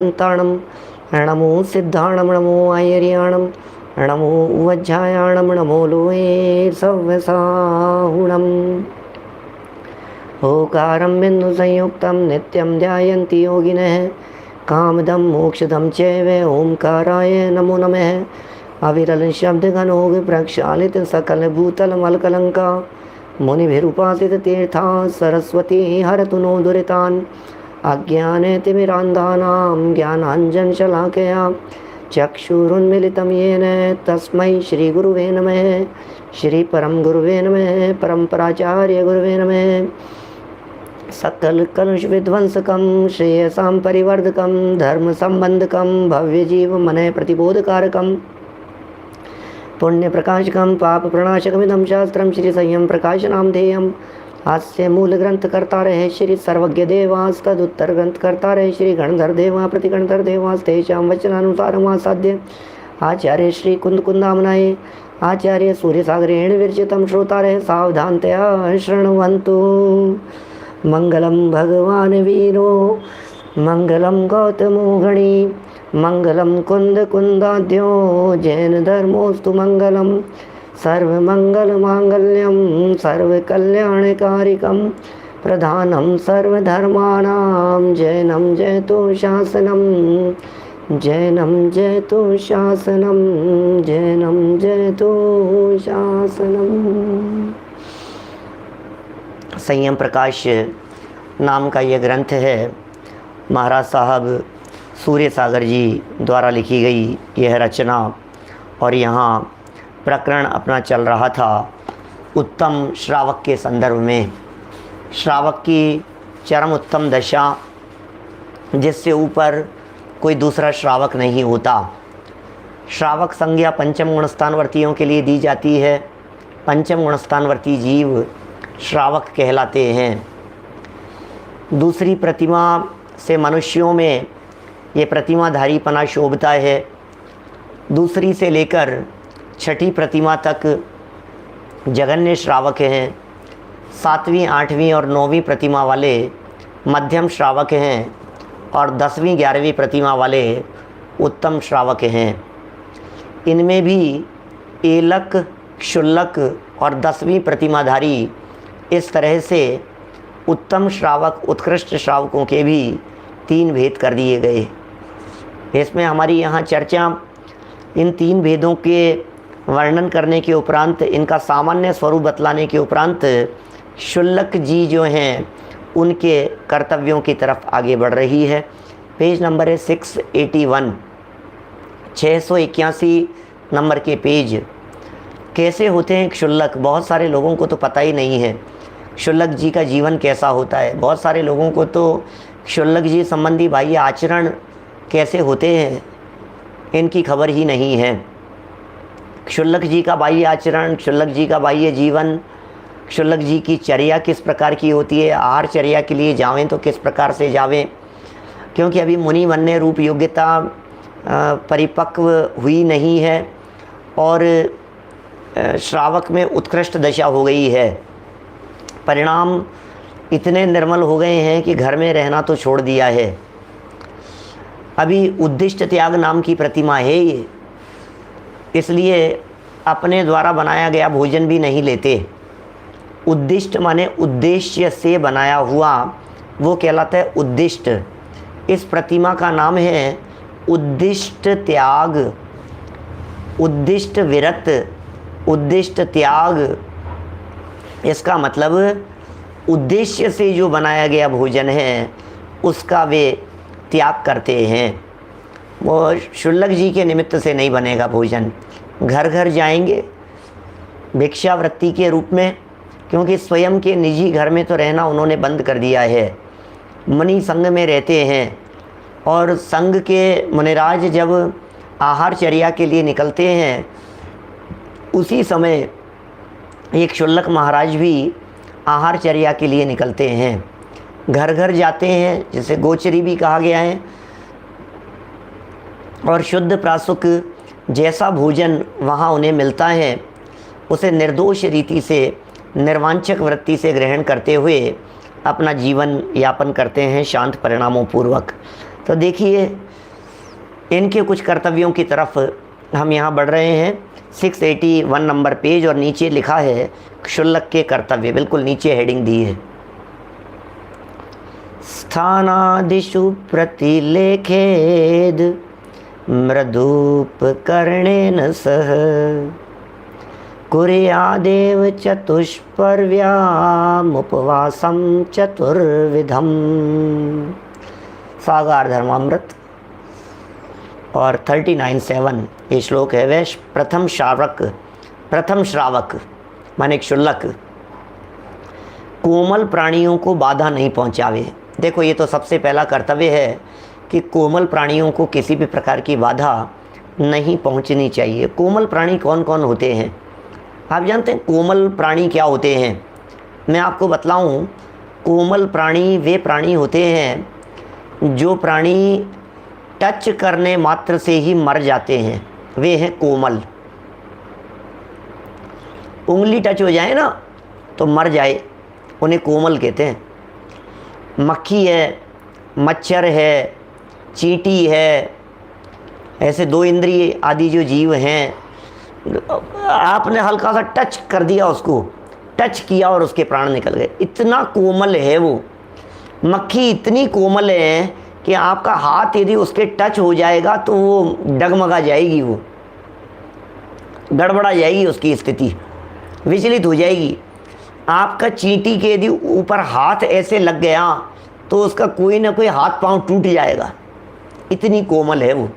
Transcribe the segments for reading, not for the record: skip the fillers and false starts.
ताणम नमो सिद्धाणम नमो आयर्याणम नमो वज्रायाणम नमो लोहे सव्यसाहुणम। ओकारं बिंदु संयुक्तं नित्यं ध्यायन्ति योगिनः कामदं मोक्षदं चैव ओंकाराय नमो नमः। अविरल शब्द घनोग प्रक्षालित सकल भूतल मलकलंका मुनिभिरुपासित तीर्था सरस्वती हरतु नो दुरितान्। अज्ञानतिमिरान्धानां ज्ञानाञ्जनशलाकया चक्षुरुन्मिलितं येन तस्मै श्रीगुरुवे नमः। श्रीपरम गुरुवे नमः। परम्पराचार्य गुरुवे नमः। सकल कलुष विध्वंसकं श्रेयसां परिवर्धकं धर्म संबंधकं भव्य जीव मन प्रतिबोधकारकं पुण्य प्रकाशकं पाप प्रणाशकमिदं शास्त्रं श्री संयम प्रकाश नामधेयम्। हास्य मूल ग्रंथ करता रहे श्री सर्वज्ञ देवास तदुत्तर ग्रंथ करता रहे श्री गणधर देवा प्रतिगणधर देवास तेषां वचनानुसारमासाद्य आचार्य श्री कुंद कुंदामनाय आचार्य सूर्य सागरेण विरचितं श्रोता रहे सावधानतया शृण्वन्तु। मंगलम भगवान वीरो मंगलम गौतमो गणी मंगलम कुंद कुंदाद्यो जैन धर्मोस्तु मंगलम। सर्वमंगलमांगल्यं सर्वकल्याणकारिकं प्रधानं सर्वधर्माणां जैनं जयतु शासनं जैनं जयतु शासनं जैनं जयतु शासनं। संयम प्रकाश नाम का यह ग्रंथ है। महाराज साहब सूर्य सागर जी द्वारा लिखी गई यह रचना, और यहाँ प्रकरण अपना चल रहा था उत्तम श्रावक के संदर्भ में। श्रावक की चरम उत्तम दशा जिससे ऊपर कोई दूसरा श्रावक नहीं होता। श्रावक संज्ञा पंचम गुणस्थानवर्तियों के लिए दी जाती है। पंचम गुणस्थानवर्ती जीव श्रावक कहलाते हैं। दूसरी प्रतिमा से मनुष्यों में ये प्रतिमाधारीपना शोभता है। दूसरी से लेकर छठी प्रतिमा तक जगन्य श्रावक हैं। सातवीं आठवीं और नौवीं प्रतिमा वाले मध्यम श्रावक हैं, और 10वीं 11वीं प्रतिमा वाले उत्तम श्रावक हैं। इनमें भी एलक, क्षुल्लक और 10वीं प्रतिमाधारी, इस तरह से उत्तम श्रावक उत्कृष्ट श्रावकों के भी 3 भेद कर दिए गए। इसमें हमारी यहाँ चर्चा इन 3 भेदों के वर्णन करने के उपरांत, इनका सामान्य स्वरूप बतलाने के उपरांत क्षुल्लक जी जो हैं उनके कर्तव्यों की तरफ आगे बढ़ रही है। पेज नंबर है 681, 681 नंबर के पेज। कैसे होते हैं क्षुल्लक? बहुत सारे लोगों को तो पता ही नहीं है क्षुल्लक जी का जीवन कैसा होता है। बहुत सारे लोगों को तो क्षुल्लक जी संबंधी बाह्य आचरण कैसे होते हैं इनकी खबर ही नहीं है। क्षुल्लक जी का बाह्य आचरण, क्षुल्लक जी का बाह्य जीवन, क्षुल्लक जी की चर्या किस प्रकार की होती है, आहार चर्या के लिए जावें तो किस प्रकार से जावें, क्योंकि अभी मुनि बनने रूप योग्यता परिपक्व हुई नहीं है और श्रावक में उत्कृष्ट दशा हो गई है। परिणाम इतने निर्मल हो गए हैं कि घर में रहना तो छोड़ दिया है। अभी उद्दिष्ट त्याग नाम की प्रतिमा है ये, इसलिए अपने द्वारा बनाया गया भोजन भी नहीं लेते। उद्दिष्ट माने उद्देश्य से बनाया हुआ, वो कहलाता है उद्दिष्ट। इस प्रतिमा का नाम है उद्दिष्ट त्याग, उद्दिष्ट विरत, उद्दिष्ट त्याग। इसका मतलब उद्देश्य से जो बनाया गया भोजन है उसका वे त्याग करते हैं। वो क्षुल्लक जी के निमित्त से नहीं बनेगा भोजन। घर घर जाएंगे भिक्षावृत्ति के रूप में, क्योंकि स्वयं के निजी घर में तो रहना उन्होंने बंद कर दिया है। मुनि संघ में रहते हैं, और संघ के मुनिराज जब आहार चर्या के लिए निकलते हैं उसी समय एक क्षुल्लक महाराज भी आहार चर्या के लिए निकलते हैं। घर घर जाते हैं, जिसे गोचरी भी कहा गया है, और शुद्ध प्रासुक जैसा भोजन वहाँ उन्हें मिलता है उसे निर्दोष रीति से निर्वांछक वृत्ति से ग्रहण करते हुए अपना जीवन यापन करते हैं शांत परिणामों पूर्वक। तो देखिए इनके कुछ कर्तव्यों की तरफ हम यहाँ बढ़ रहे हैं। 681 नंबर पेज और नीचे लिखा है क्षुल्लक के कर्तव्य, बिल्कुल नीचे हेडिंग दी है। स्थानादिषु प्रतिलेखेद मृदूप कर्णेन सह कुर्यादेव चतुष्पर्व्यामुपवासं चतुर्विधम। सागार धर्मामृत और 39.7 ये श्लोक है। वह प्रथम श्रावक माने क्षुल्लक कोमल प्राणियों को बाधा नहीं पहुंचावे। देखो ये तो सबसे पहला कर्तव्य है कि कोमल प्राणियों को किसी भी प्रकार की बाधा नहीं पहुंचनी चाहिए। कोमल प्राणी कौन कौन होते हैं आप जानते हैं? कोमल प्राणी क्या होते हैं मैं आपको बतलाऊं। कोमल प्राणी वे प्राणी होते हैं जो प्राणी टच करने मात्र से ही मर जाते हैं, वे हैं कोमल। उंगली टच हो जाए ना तो मर जाए, उन्हें कोमल कहते हैं। मक्खी है, मच्छर है, चींटी है, ऐसे 2 इंद्रिय आदि जो जीव हैं, आपने हल्का सा टच कर दिया, उसको टच किया और उसके प्राण निकल गए। इतना कोमल है वो मक्खी, इतनी कोमल है कि आपका हाथ यदि उसके टच हो जाएगा तो वो डगमगा जाएगी, वो गड़बड़ा जाएगी, उसकी स्थिति विचलित हो जाएगी। आपका चींटी के यदि ऊपर हाथ ऐसे लग गया तो उसका कोई ना कोई हाथ पांव टूट जाएगा, इतनी कोमल है वो।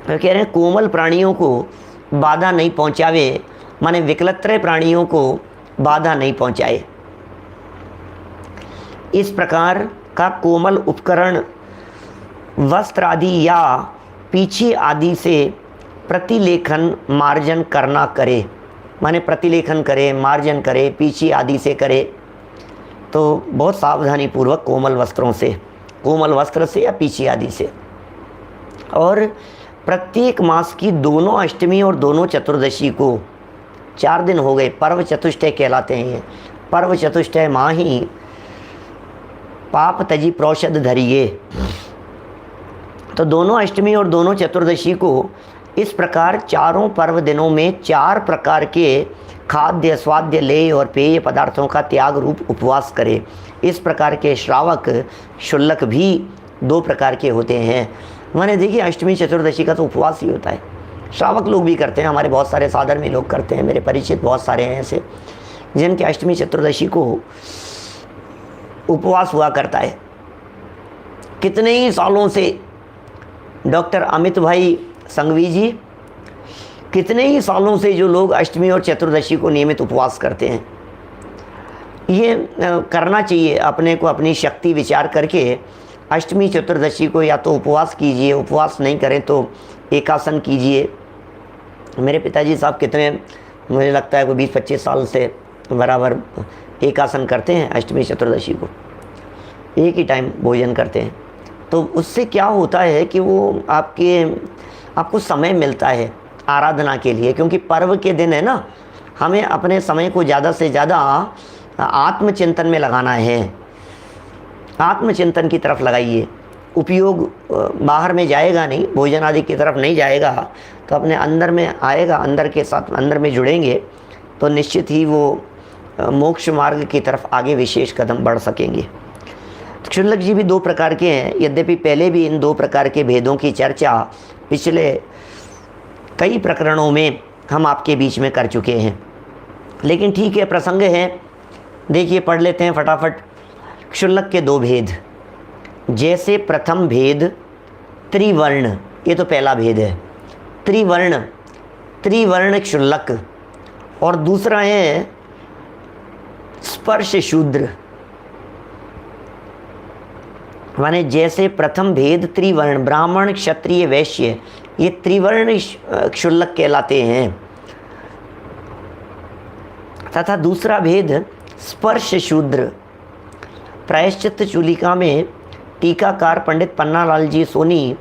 कह रहे हैं कोमल प्राणियों को बाधा नहीं पहुंचावे, माने विकलत्रय प्राणियों को बाधा नहीं पहुंचाए। इस प्रकार का कोमल उपकरण वस्त्र आदि या पीछे आदि से प्रतिलेखन मार्जन करना करे, माने प्रतिलेखन करे, मार्जन करे, पीछे आदि से करे तो बहुत सावधानी पूर्वक कोमल वस्त्रों से, कोमल वस्त्र से या पीछे आदि से। और प्रत्येक मास की दोनों अष्टमी और दोनों चतुर्दशी को 4 दिन हो गए, पर्व चतुष्टय कहलाते हैं ये। पर्व चतुष्टय माँ ही पाप तजी प्रोषद धरिए। तो दोनों अष्टमी और दोनों चतुर्दशी को इस प्रकार चारों पर्व दिनों में 4 प्रकार के खाद्य, स्वाद्य, लेय और पेय पदार्थों का त्याग रूप उपवास करे। इस प्रकार के श्रावक क्षुल्लक भी 2 प्रकार के होते हैं। मैंने देखिए अष्टमी चतुर्दशी का तो उपवास ही होता है, श्रावक लोग भी करते हैं, हमारे बहुत सारे साधर में लोग करते हैं, मेरे परिचित बहुत सारे हैं ऐसे जिनके अष्टमी चतुर्दशी को उपवास हुआ करता है। कितने ही सालों से डॉक्टर अमित भाई संघवी जी, कितने ही सालों से जो लोग अष्टमी और चतुर्दशी को नियमित उपवास करते हैं। ये करना चाहिए अपने को, अपनी शक्ति विचार करके अष्टमी चतुर्दशी को या तो उपवास कीजिए, उपवास नहीं करें तो एकासन कीजिए। मेरे पिताजी साहब कितने, मुझे लगता है कोई 20-25 साल से बराबर एकासन करते हैं। अष्टमी चतुर्दशी को एक ही टाइम भोजन करते हैं। तो उससे क्या होता है कि वो आपको समय मिलता है आराधना के लिए, क्योंकि पर्व के दिन है ना, हमें अपने समय को ज़्यादा से ज़्यादा आत्मचिंतन में लगाना है। आत्मचिंतन की तरफ लगाइए, उपयोग बाहर में जाएगा नहीं, भोजन आदि की तरफ नहीं जाएगा, तो अपने अंदर में आएगा, अंदर के साथ अंदर में जुड़ेंगे तो निश्चित ही वो मोक्ष मार्ग की तरफ आगे विशेष कदम बढ़ सकेंगे। क्षुल्लक जी भी 2 प्रकार के हैं, यद्यपि पहले भी इन 2 प्रकार के भेदों की चर्चा पिछले कई प्रकरणों में हम आपके बीच में कर चुके हैं, लेकिन ठीक है, प्रसंग है, देखिए पढ़ लेते हैं फटाफट। क्षुल्लक के 2 भेद। जैसे प्रथम भेद त्रिवर्ण, ये तो पहला भेद है, त्रिवर्ण क्षुल्लक, और दूसरा है स्पर्श शूद्र। माने जैसे प्रथम भेद त्रिवर्ण, ब्राह्मण, क्षत्रिय, वैश्य, ये त्रिवर्ण क्षुल्लक कहलाते हैं, तथा दूसरा भेद स्पर्श शूद्र। प्रायश्चित चूलिका में टीकाकार पंडित पन्नालाल जी सोनी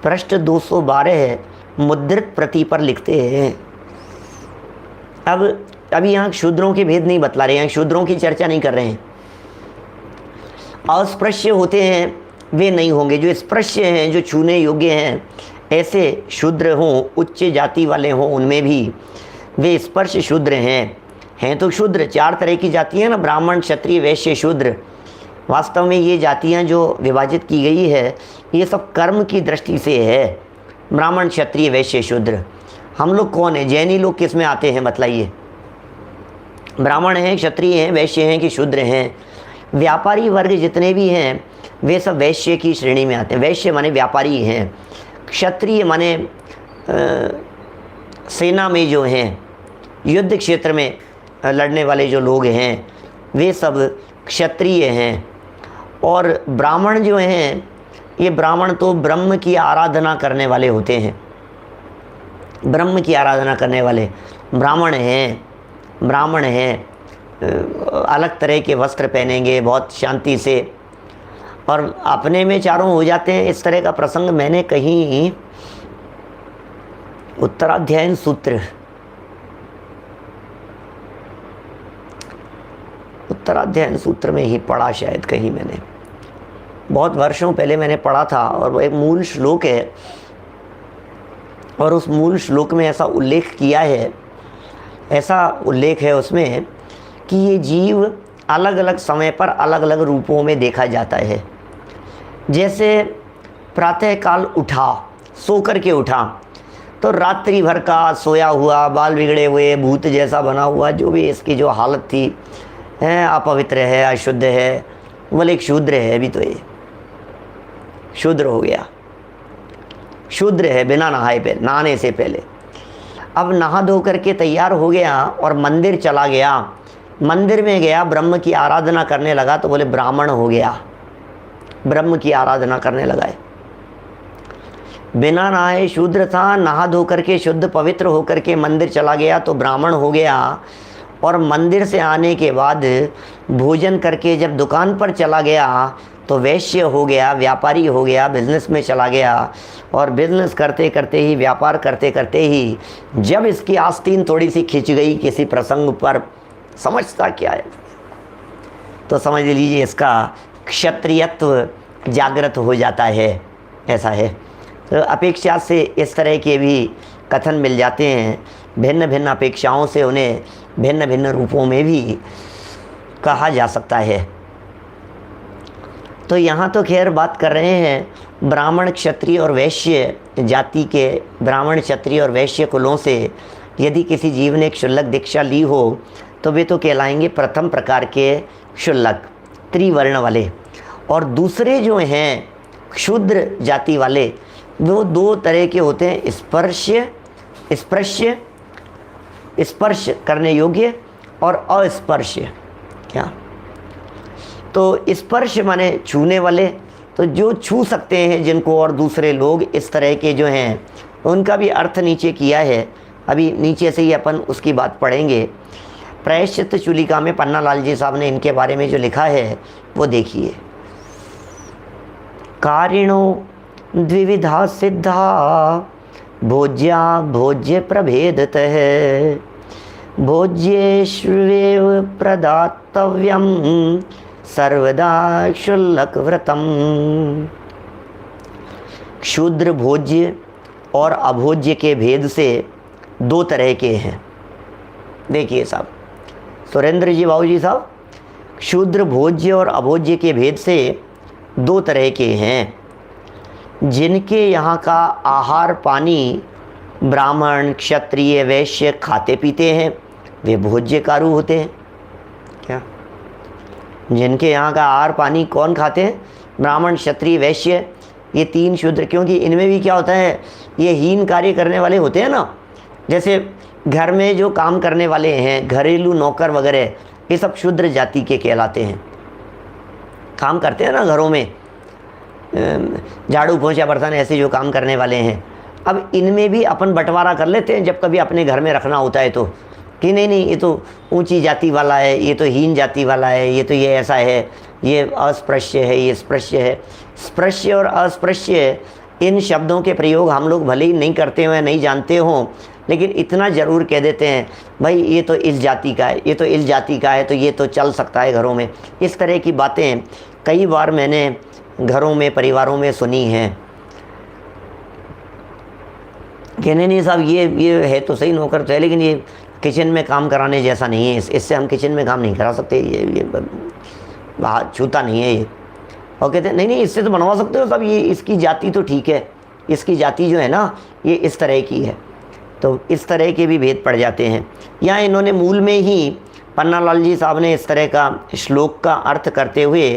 पृष्ठ 212 मुद्रित प्रति पर लिखते हैं। अब अभी यहाँ शूद्रों के भेद नहीं बतला रहे हैं, शूद्रों की चर्चा नहीं कर रहे हैं। अस्पृश्य होते हैं वे नहीं होंगे। जो स्पर्श हैं, जो छूने योग्य हैं, ऐसे शूद्र हों, उच्च जाति वाले हों, उनमें भी वे स्पर्श शूद्र हैं तो शूद्र। 4 तरह की जातियाँ ना, ब्राह्मण, क्षत्रिय, वैश्य, शूद्र। वास्तव में ये जातियाँ जो विभाजित की गई है, ये सब कर्म की दृष्टि से है। ब्राह्मण, क्षत्रिय, वैश्य, शूद्र। हम लोग कौन हैं? जैनी लोग किस में आते हैं बतलाइए? ब्राह्मण हैं, क्षत्रिय हैं, वैश्य हैं कि शूद्र हैं? व्यापारी वर्ग जितने भी हैं वे सब वैश्य की श्रेणी में आते हैं। वैश्य माने व्यापारी हैं। क्षत्रिय माने सेना में जो हैं, युद्ध क्षेत्र में लड़ने वाले जो लोग हैं, वे सब क्षत्रिय हैं। और ब्राह्मण जो हैं, ये ब्राह्मण तो ब्रह्म की आराधना करने वाले होते हैं। ब्रह्म की आराधना करने वाले ब्राह्मण हैं। अलग तरह के वस्त्र पहनेंगे, बहुत शांति से, और अपने में चारों हो जाते हैं। इस तरह का प्रसंग मैंने कहीं उत्तराध्यायन सूत्र में ही पढ़ा, शायद कहीं मैंने, बहुत वर्षों पहले मैंने पढ़ा था। और वो एक मूल श्लोक है, और उस मूल श्लोक में ऐसा उल्लेख है उसमें कि ये जीव अलग अलग समय पर अलग अलग रूपों में देखा जाता है। जैसे प्रातःकाल उठा, सो कर के उठा, तो रात्रि भर का सोया हुआ, बाल बिगड़े हुए, भूत जैसा बना हुआ, जो भी इसकी जो हालत थी, है अपवित्र है, अशुद्ध है, बोले एक शूद्र है। अभी तो ये शूद्र हो गया, शूद्र है बिना नहाने से पहले। अब नहा धो करके तैयार हो गया और मंदिर चला गया, मंदिर में गया, ब्रह्म की आराधना करने लगा, तो बोले ब्राह्मण हो गया। ब्रह्म की आराधना करने लगा। बिना नहाए शूद्र था, नहा धो करके शुद्ध पवित्र होकर के मंदिर चला गया तो ब्राह्मण हो गया। और मंदिर से आने के बाद भोजन करके जब दुकान पर चला गया तो वैश्य हो गया, व्यापारी हो गया, बिजनेस में चला गया। और बिजनेस करते करते ही, व्यापार करते करते ही, जब इसकी आस्तीन थोड़ी सी खिंच गई किसी प्रसंग पर, समझता क्या है, तो समझ लीजिए इसका क्षत्रियत्व जागृत हो जाता है। ऐसा है। तो अपेक्षा से इस तरह के भी कथन मिल जाते हैं। भिन्न भिन्न अपेक्षाओं से उन्हें भिन्न भिन्न रूपों में भी कहा जा सकता है। तो यहाँ तो खैर बात कर रहे हैं ब्राह्मण, क्षत्रिय और वैश्य जाति के, ब्राह्मण, क्षत्रिय और वैश्य कुलों से यदि किसी जीव ने क्षुल्लक दीक्षा ली हो तो वे तो कहलाएंगे प्रथम प्रकार के क्षुल्लक, त्रिवर्ण वाले। और दूसरे जो हैं क्षुद्र जाति वाले, वो 2 तरह के होते हैं, स्पर्श करने योग्य और अस्पर्श्य। क्या? तो स्पर्श माने छूने वाले, तो जो छू सकते हैं जिनको, और दूसरे लोग इस तरह के जो हैं, उनका भी अर्थ नीचे किया है। अभी नीचे से ही अपन उसकी बात पढ़ेंगे। प्रायश्चित चूलिका में पन्नालाल जी साहब ने इनके बारे में जो लिखा है वो देखिए। कारिणो द्विविधा सिद्धा भोज्या भोज्य प्रभेदतः भोज्येष्वेव प्रदातव्यम सर्वदा क्षुल्लक व्रतम। क्षुद्र भोज्य और अभोज्य के भेद से 2 तरह के हैं। देखिए साहब, सुरेंद्र जी बाबू जी साहब, क्षुद्र भोज्य और अभोज्य के भेद से 2 तरह के हैं। जिनके यहाँ का आहार पानी ब्राह्मण, क्षत्रिय, वैश्य खाते पीते हैं वे भोज्यकारु होते हैं। क्या? जिनके यहाँ का आहार पानी कौन खाते हैं? ब्राह्मण, क्षत्रिय, वैश्य, ये 3 शूद्र। क्योंकि इनमें भी क्या होता है, ये हीन कार्य करने वाले होते हैं ना। जैसे घर में जो काम करने वाले हैं, घरेलू नौकर वगैरह, ये सब शूद्र जाति के कहलाते हैं। काम करते हैं ना घरों में, झाड़ू पोंछा बर्तन, ऐसे जो काम करने वाले हैं। अब इनमें भी अपन बंटवारा कर लेते हैं जब कभी अपने घर में रखना होता है तो, कि नहीं ये तो ऊंची जाति वाला है, ये तो हीन जाति वाला है, ये तो ये ऐसा है, ये अस्पृश्य है, ये स्पृश्य है। स्पृश्य और अस्पृश्य इन शब्दों के प्रयोग हम लोग भले ही नहीं करते हुए, नहीं जानते हों, लेकिन इतना ज़रूर कह देते हैं भाई ये तो इस जाति का है, ये तो इस जाति का है, तो ये तो चल सकता है घरों में। इस तरह की बातें कई बार मैंने घरों में, परिवारों में सुनी हैं कि नहीं साहब ये है तो सही, नौकर तो है, लेकिन ये किचन में काम कराने जैसा नहीं है, इससे हम किचन में काम नहीं करा सकते, ये बाहर छूता नहीं है ये। और कहते हैं नहीं इससे तो बनवा सकते हो साहब, ये इसकी जाति तो ठीक है, इसकी जाति जो है ना ये इस तरह की है। तो इस तरह के भी भेद पड़ जाते हैं। यहाँ इन्होंने मूल में ही पन्नालाल जी साहब ने इस तरह का श्लोक का अर्थ करते हुए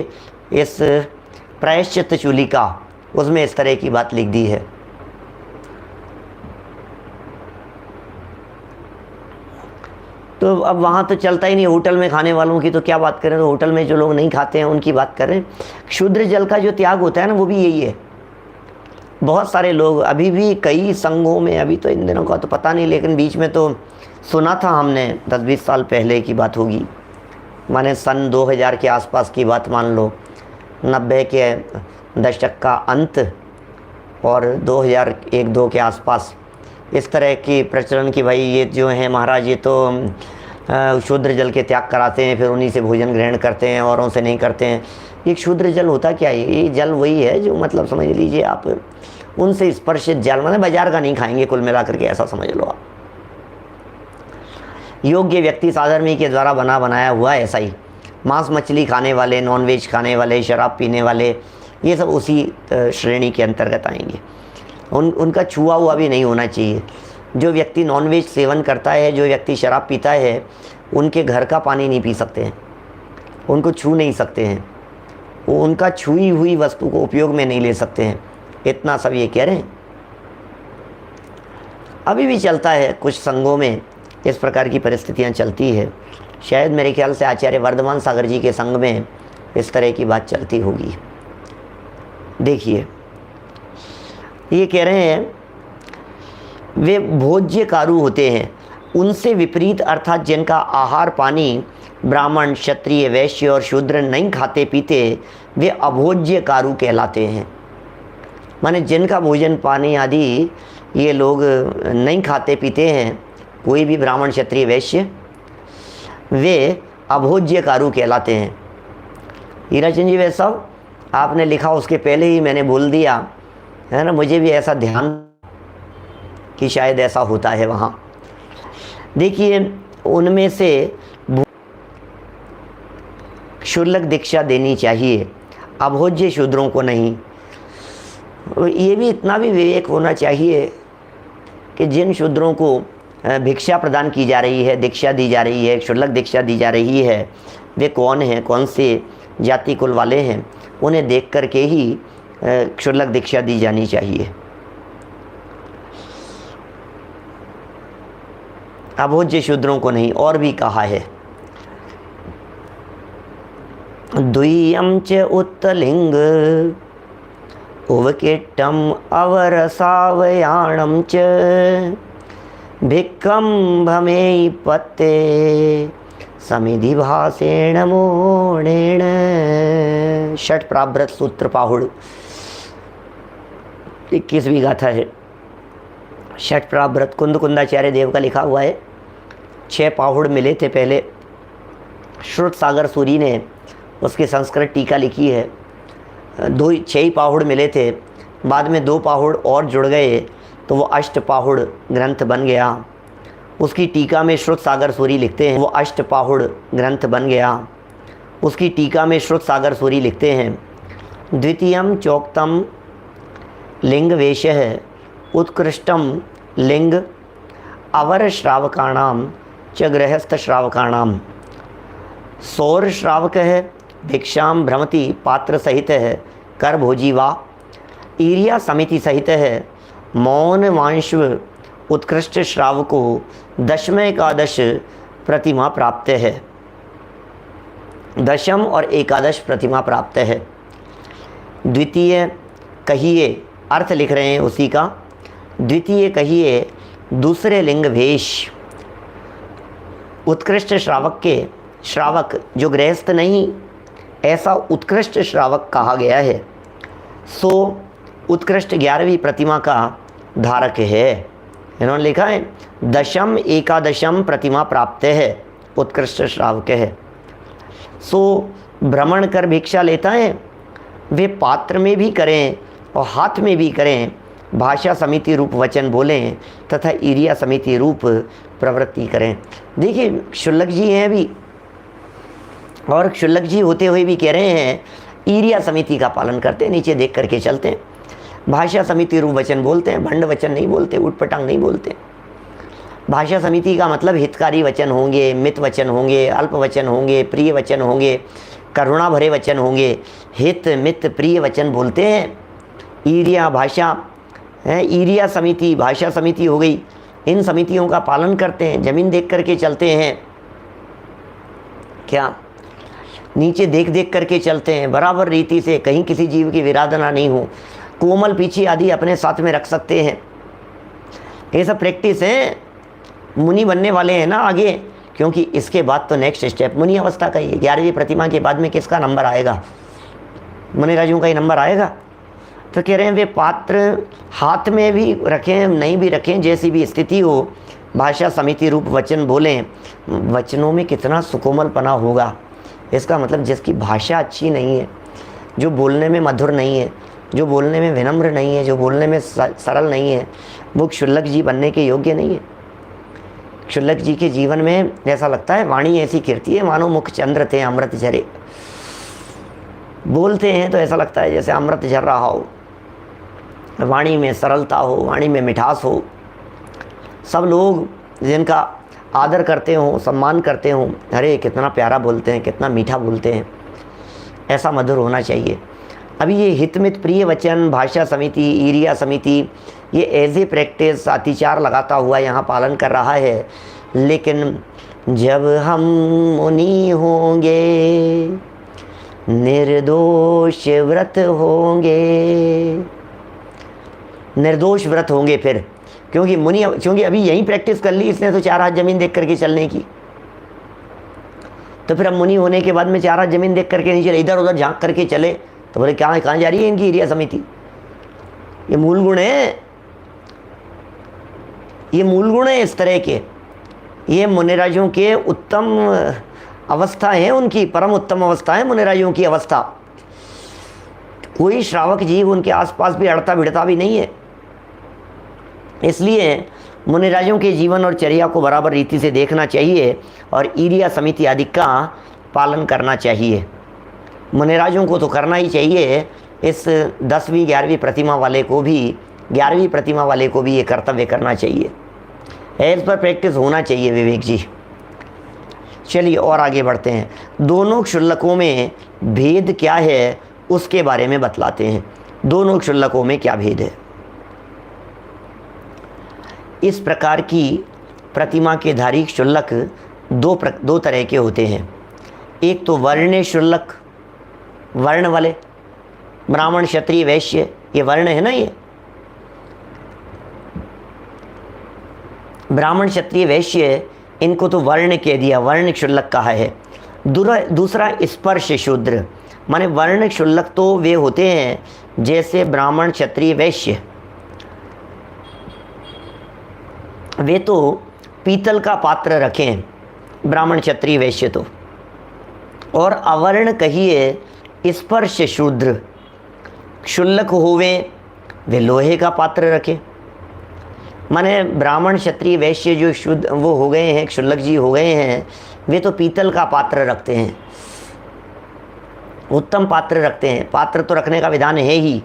इस प्रायश्चित चूलिका उसमें इस तरह की बात लिख दी है। तो अब वहाँ तो चलता ही नहीं, होटल में खाने वालों की तो क्या बात करें, तो होटल में जो लोग नहीं खाते हैं उनकी बात करें। क्षुद्र जल का जो त्याग होता है ना वो भी यही है। बहुत सारे लोग अभी भी कई संघों में, अभी तो इन दिनों का तो पता नहीं, लेकिन बीच में तो सुना था हमने, 10-20 साल पहले की बात होगी, माने सन 2000 के आसपास की बात मान लो, 90 के दशक का अंत और 2001-2 के आसपास इस तरह की प्रचलन की भाई ये जो है महाराज ये तो क्षुद्र जल के त्याग कराते हैं, फिर उन्हीं से भोजन ग्रहण करते हैं, औरों से नहीं करते हैं। ये क्षुद्र जल होता क्या है? ये जल वही है जो मतलब समझ लीजिए आप उनसे स्पर्शित जल, मतलब बाजार का नहीं खाएंगे, कुल मिला करके ऐसा समझ लो आप। योग्य व्यक्ति साधर्मी के द्वारा बनाया हुआ ऐसा ही। मांस मछली खाने वाले, नॉनवेज खाने वाले, शराब पीने वाले, ये सब उसी श्रेणी के अंतर्गत आएंगे। उनका छुआ हुआ भी नहीं होना चाहिए। जो व्यक्ति नॉनवेज सेवन करता है, जो व्यक्ति शराब पीता है, उनके घर का पानी नहीं पी सकते हैं, उनको छू नहीं सकते हैं, वो उनका छुई हुई वस्तु को उपयोग में नहीं ले सकते हैं। इतना सब ये कह रहे हैं। अभी भी चलता है, कुछ संघों में इस प्रकार की परिस्थितियां चलती है। शायद मेरे ख्याल से आचार्य वर्धमान सागर जी के संघ में इस तरह की बात चलती होगी। देखिए ये कह रहे हैं वे भोज्य कारु होते हैं, उनसे विपरीत अर्थात जिनका आहार पानी ब्राह्मण, क्षत्रिय, वैश्य और शूद्र नहीं खाते पीते, वे अभोज्य कारु कहलाते हैं। माने जिनका भोजन पानी आदि ये लोग नहीं खाते पीते हैं, कोई भी ब्राह्मण, क्षत्रिय, वैश्य, वे अभोज्य कारु कहलाते हैं। हीराचंद जी वे सब आपने लिखा, उसके पहले ही मैंने बोल दिया है ना, मुझे भी ऐसा ध्यान कि शायद ऐसा होता है वहाँ। देखिए उनमें से क्षुल्लक दीक्षा देनी चाहिए, अभोज्य शूद्रों को नहीं। ये भी इतना भी विवेक होना चाहिए कि जिन शूद्रों को भिक्षा प्रदान की जा रही है, दीक्षा दी जा रही है, क्षुल्लक दीक्षा दी जा रही है, वे कौन हैं, कौन से जाति कुल वाले हैं, उन्हें देख कर के ही क्षुल्लक दीक्षा दी जानी चाहिए। अभोज्य शूद्रों को नहीं। और भी कहा है द्वियम च उत्तलिंग उवकिट्टम अवरसावयाणम च भिक्खम भमेयि पत्ते समिधि भासेण मोणेण। षट प्राभृत सूत्र पाहुड़ 21वीं गाथा है। षट प्राभृत कुंदाचार्य देव का लिखा हुआ है। 6 पाहुड़ मिले थे पहले, श्रुत सागर सूरी ने उसकी संस्कृत टीका लिखी है। 6 ही पाहुड़ मिले थे, बाद में 2 पाहुड़ और जुड़ गए तो वो अष्ट पाहुड़ ग्रंथ बन गया। उसकी टीका में श्रुत सागर सूरी लिखते हैं वो अष्ट पाहुड़ ग्रंथ बन गया। उसकी टीका में श्रुत सागर सूरी लिखते हैं द्वितीयम चौक्तम लिंग वेशः उत्कृष्टम लिंग अवर श्रावकाणाम च गृहस्थ श्रावकाणाम। सौर श्रावक है भिक्षाम भ्रमति पात्र सहित है कर भोजी वा ईरिया समिति सहित है मौन वांश्व उत्कृष्ट श्रावको दशम एकादश प्रतिमा प्राप्त है। दशम और एकादश प्रतिमा प्राप्त है। द्वितीय कहिए, अर्थ लिख रहे हैं उसी का। द्वितीय कहिए दूसरे लिंग वेश उत्कृष्ट श्रावक के, श्रावक जो गृहस्थ नहीं, ऐसा उत्कृष्ट श्रावक कहा गया है। सो उत्कृष्ट 11वीं प्रतिमा का धारक है। इन्होंने लिखा है दशम एकादशम प्रतिमा प्राप्त है, उत्कृष्ट श्रावक है। सो भ्रमण कर भिक्षा लेता है वे पात्र में भी करें और हाथ में भी करें, भाषा समिति रूप वचन बोलें तथा ईरिया समिति रूप प्रवृत्ति करें। देखिए क्षुल्लक जी हैं अभी, और क्षुल्लक जी होते हुए भी कह रहे हैं ईरिया समिति का पालन करते हैं, नीचे देख करके चलते हैं, भाषा समिति रूप वचन बोलते हैं, भंड वचन नहीं बोलते, उटपटांग नहीं बोलते। भाषा समिति का मतलब हितकारी वचन होंगे, मित वचन होंगे, अल्प वचन होंगे, प्रिय वचन होंगे, करुणा भरे वचन होंगे, हित मित प्रिय वचन बोलते हैं। ईरिया भाषा है, ईरिया समिति भाषा समिति हो गई, इन समितियों का पालन करते हैं, जमीन देख करके चलते हैं, क्या नीचे देख देख करके चलते हैं, बराबर रीति से, कहीं किसी जीव की विराधना नहीं हो, कोमल पीछे आदि अपने साथ में रख सकते हैं। ये सब प्रैक्टिस है, मुनि बनने वाले हैं ना आगे, क्योंकि इसके बाद तो नेक्स्ट स्टेप मुनि अवस्था का ही है। 11वीं प्रतिमा के बाद में किसका नंबर आएगा? मुनिराजों का ही नंबर आएगा। तो कह रहे हैं वे पात्र हाथ में भी रखें नहीं भी रखें, जैसी भी स्थिति हो, भाषा समिति रूप वचन बोलें। वचनों में कितना सुकोमलपना होगा, इसका मतलब जिसकी भाषा अच्छी नहीं है, जो बोलने में मधुर नहीं है, जो बोलने में विनम्र नहीं है, जो बोलने में सरल नहीं है, वो क्षुल्लक जी बनने के योग्य नहीं है। क्षुल्लक जी के जीवन में ऐसा लगता है वाणी ऐसी कीर्ति है मानो मुख चंद्र थे अमृत झरे। बोलते हैं तो ऐसा लगता है जैसे अमृत झर रहा हो, वाणी में सरलता हो, वाणी में मिठास हो, सब लोग जिनका आदर करते हों, सम्मान करते हों, अरे कितना प्यारा बोलते हैं, कितना मीठा बोलते हैं, ऐसा मधुर होना चाहिए। अभी ये हितमित प्रिय वचन, भाषा समिति, ईरिया समिति, ये एज ए प्रैक्टिस अतिचार लगाता हुआ यहाँ पालन कर रहा है। लेकिन जब हम मुनि होंगे, निर्दोष व्रत होंगे, निर्दोष व्रत होंगे फिर, क्योंकि अभी यही प्रैक्टिस कर ली इसने तो 4 हाथ जमीन देख करके चलने की, तो फिर अब मुनि होने के बाद में 4 हाथ जमीन देख करके नहीं चले, इधर उधर झांक करके चले, तो बोले कहाँ जा रही है इनकी ईरिया समिति? ये मूल गुण है, ये मूल गुण है इस तरह के, ये मुनिराजों के उत्तम अवस्था है, उनकी परम उत्तम अवस्था है मुनिराजों की अवस्था। कोई श्रावक जीव उनके आसपास भी अड़ता भिड़ता भी नहीं है। इसलिए मुनिराजों के जीवन और चर्या को बराबर रीति से देखना चाहिए और ईरिया समिति आदि का पालन करना चाहिए। मुनिराजों को तो करना ही चाहिए, इस 10वीं 11वीं प्रतिमा वाले को भी, 11वीं प्रतिमा वाले को भी ये कर्तव्य करना चाहिए, इस पर प्रैक्टिस होना चाहिए विवेक जी। चलिए और आगे बढ़ते हैं। दोनों क्षुल्लकों में भेद क्या है उसके बारे में बतलाते हैं। दोनों क्षुल्लकों में क्या भेद है? इस प्रकार की प्रतिमा के धारी क्षुल्लक दो तरह के होते हैं। एक तो वर्ण क्षुल्लक, वर्ण वाले, ब्राह्मण क्षत्रिय वैश्य, ये वर्ण है ना, ये ब्राह्मण क्षत्रिय वैश्य, इनको तो वर्ण कह दिया, वर्ण क्षुल्लक कहा है। दूसरा स्पर्श शूद्र, माने वर्ण क्षुल्लक तो वे होते हैं जैसे ब्राह्मण क्षत्रिय वैश्य, वे तो पीतल का पात्र रखें ब्राह्मण क्षत्रिय वैश्य तो, और अवर्ण कहिए स्पर्श शूद्र, क्षुल्लक होवे वे लोहे का पात्र रखें। माने ब्राह्मण क्षत्रिय वैश्य जो शुद्ध वो हो गए हैं, क्षुल्लक जी हो गए हैं, वे तो पीतल का पात्र रखते हैं, उत्तम पात्र रखते हैं, पात्र तो रखने का विधान है ही।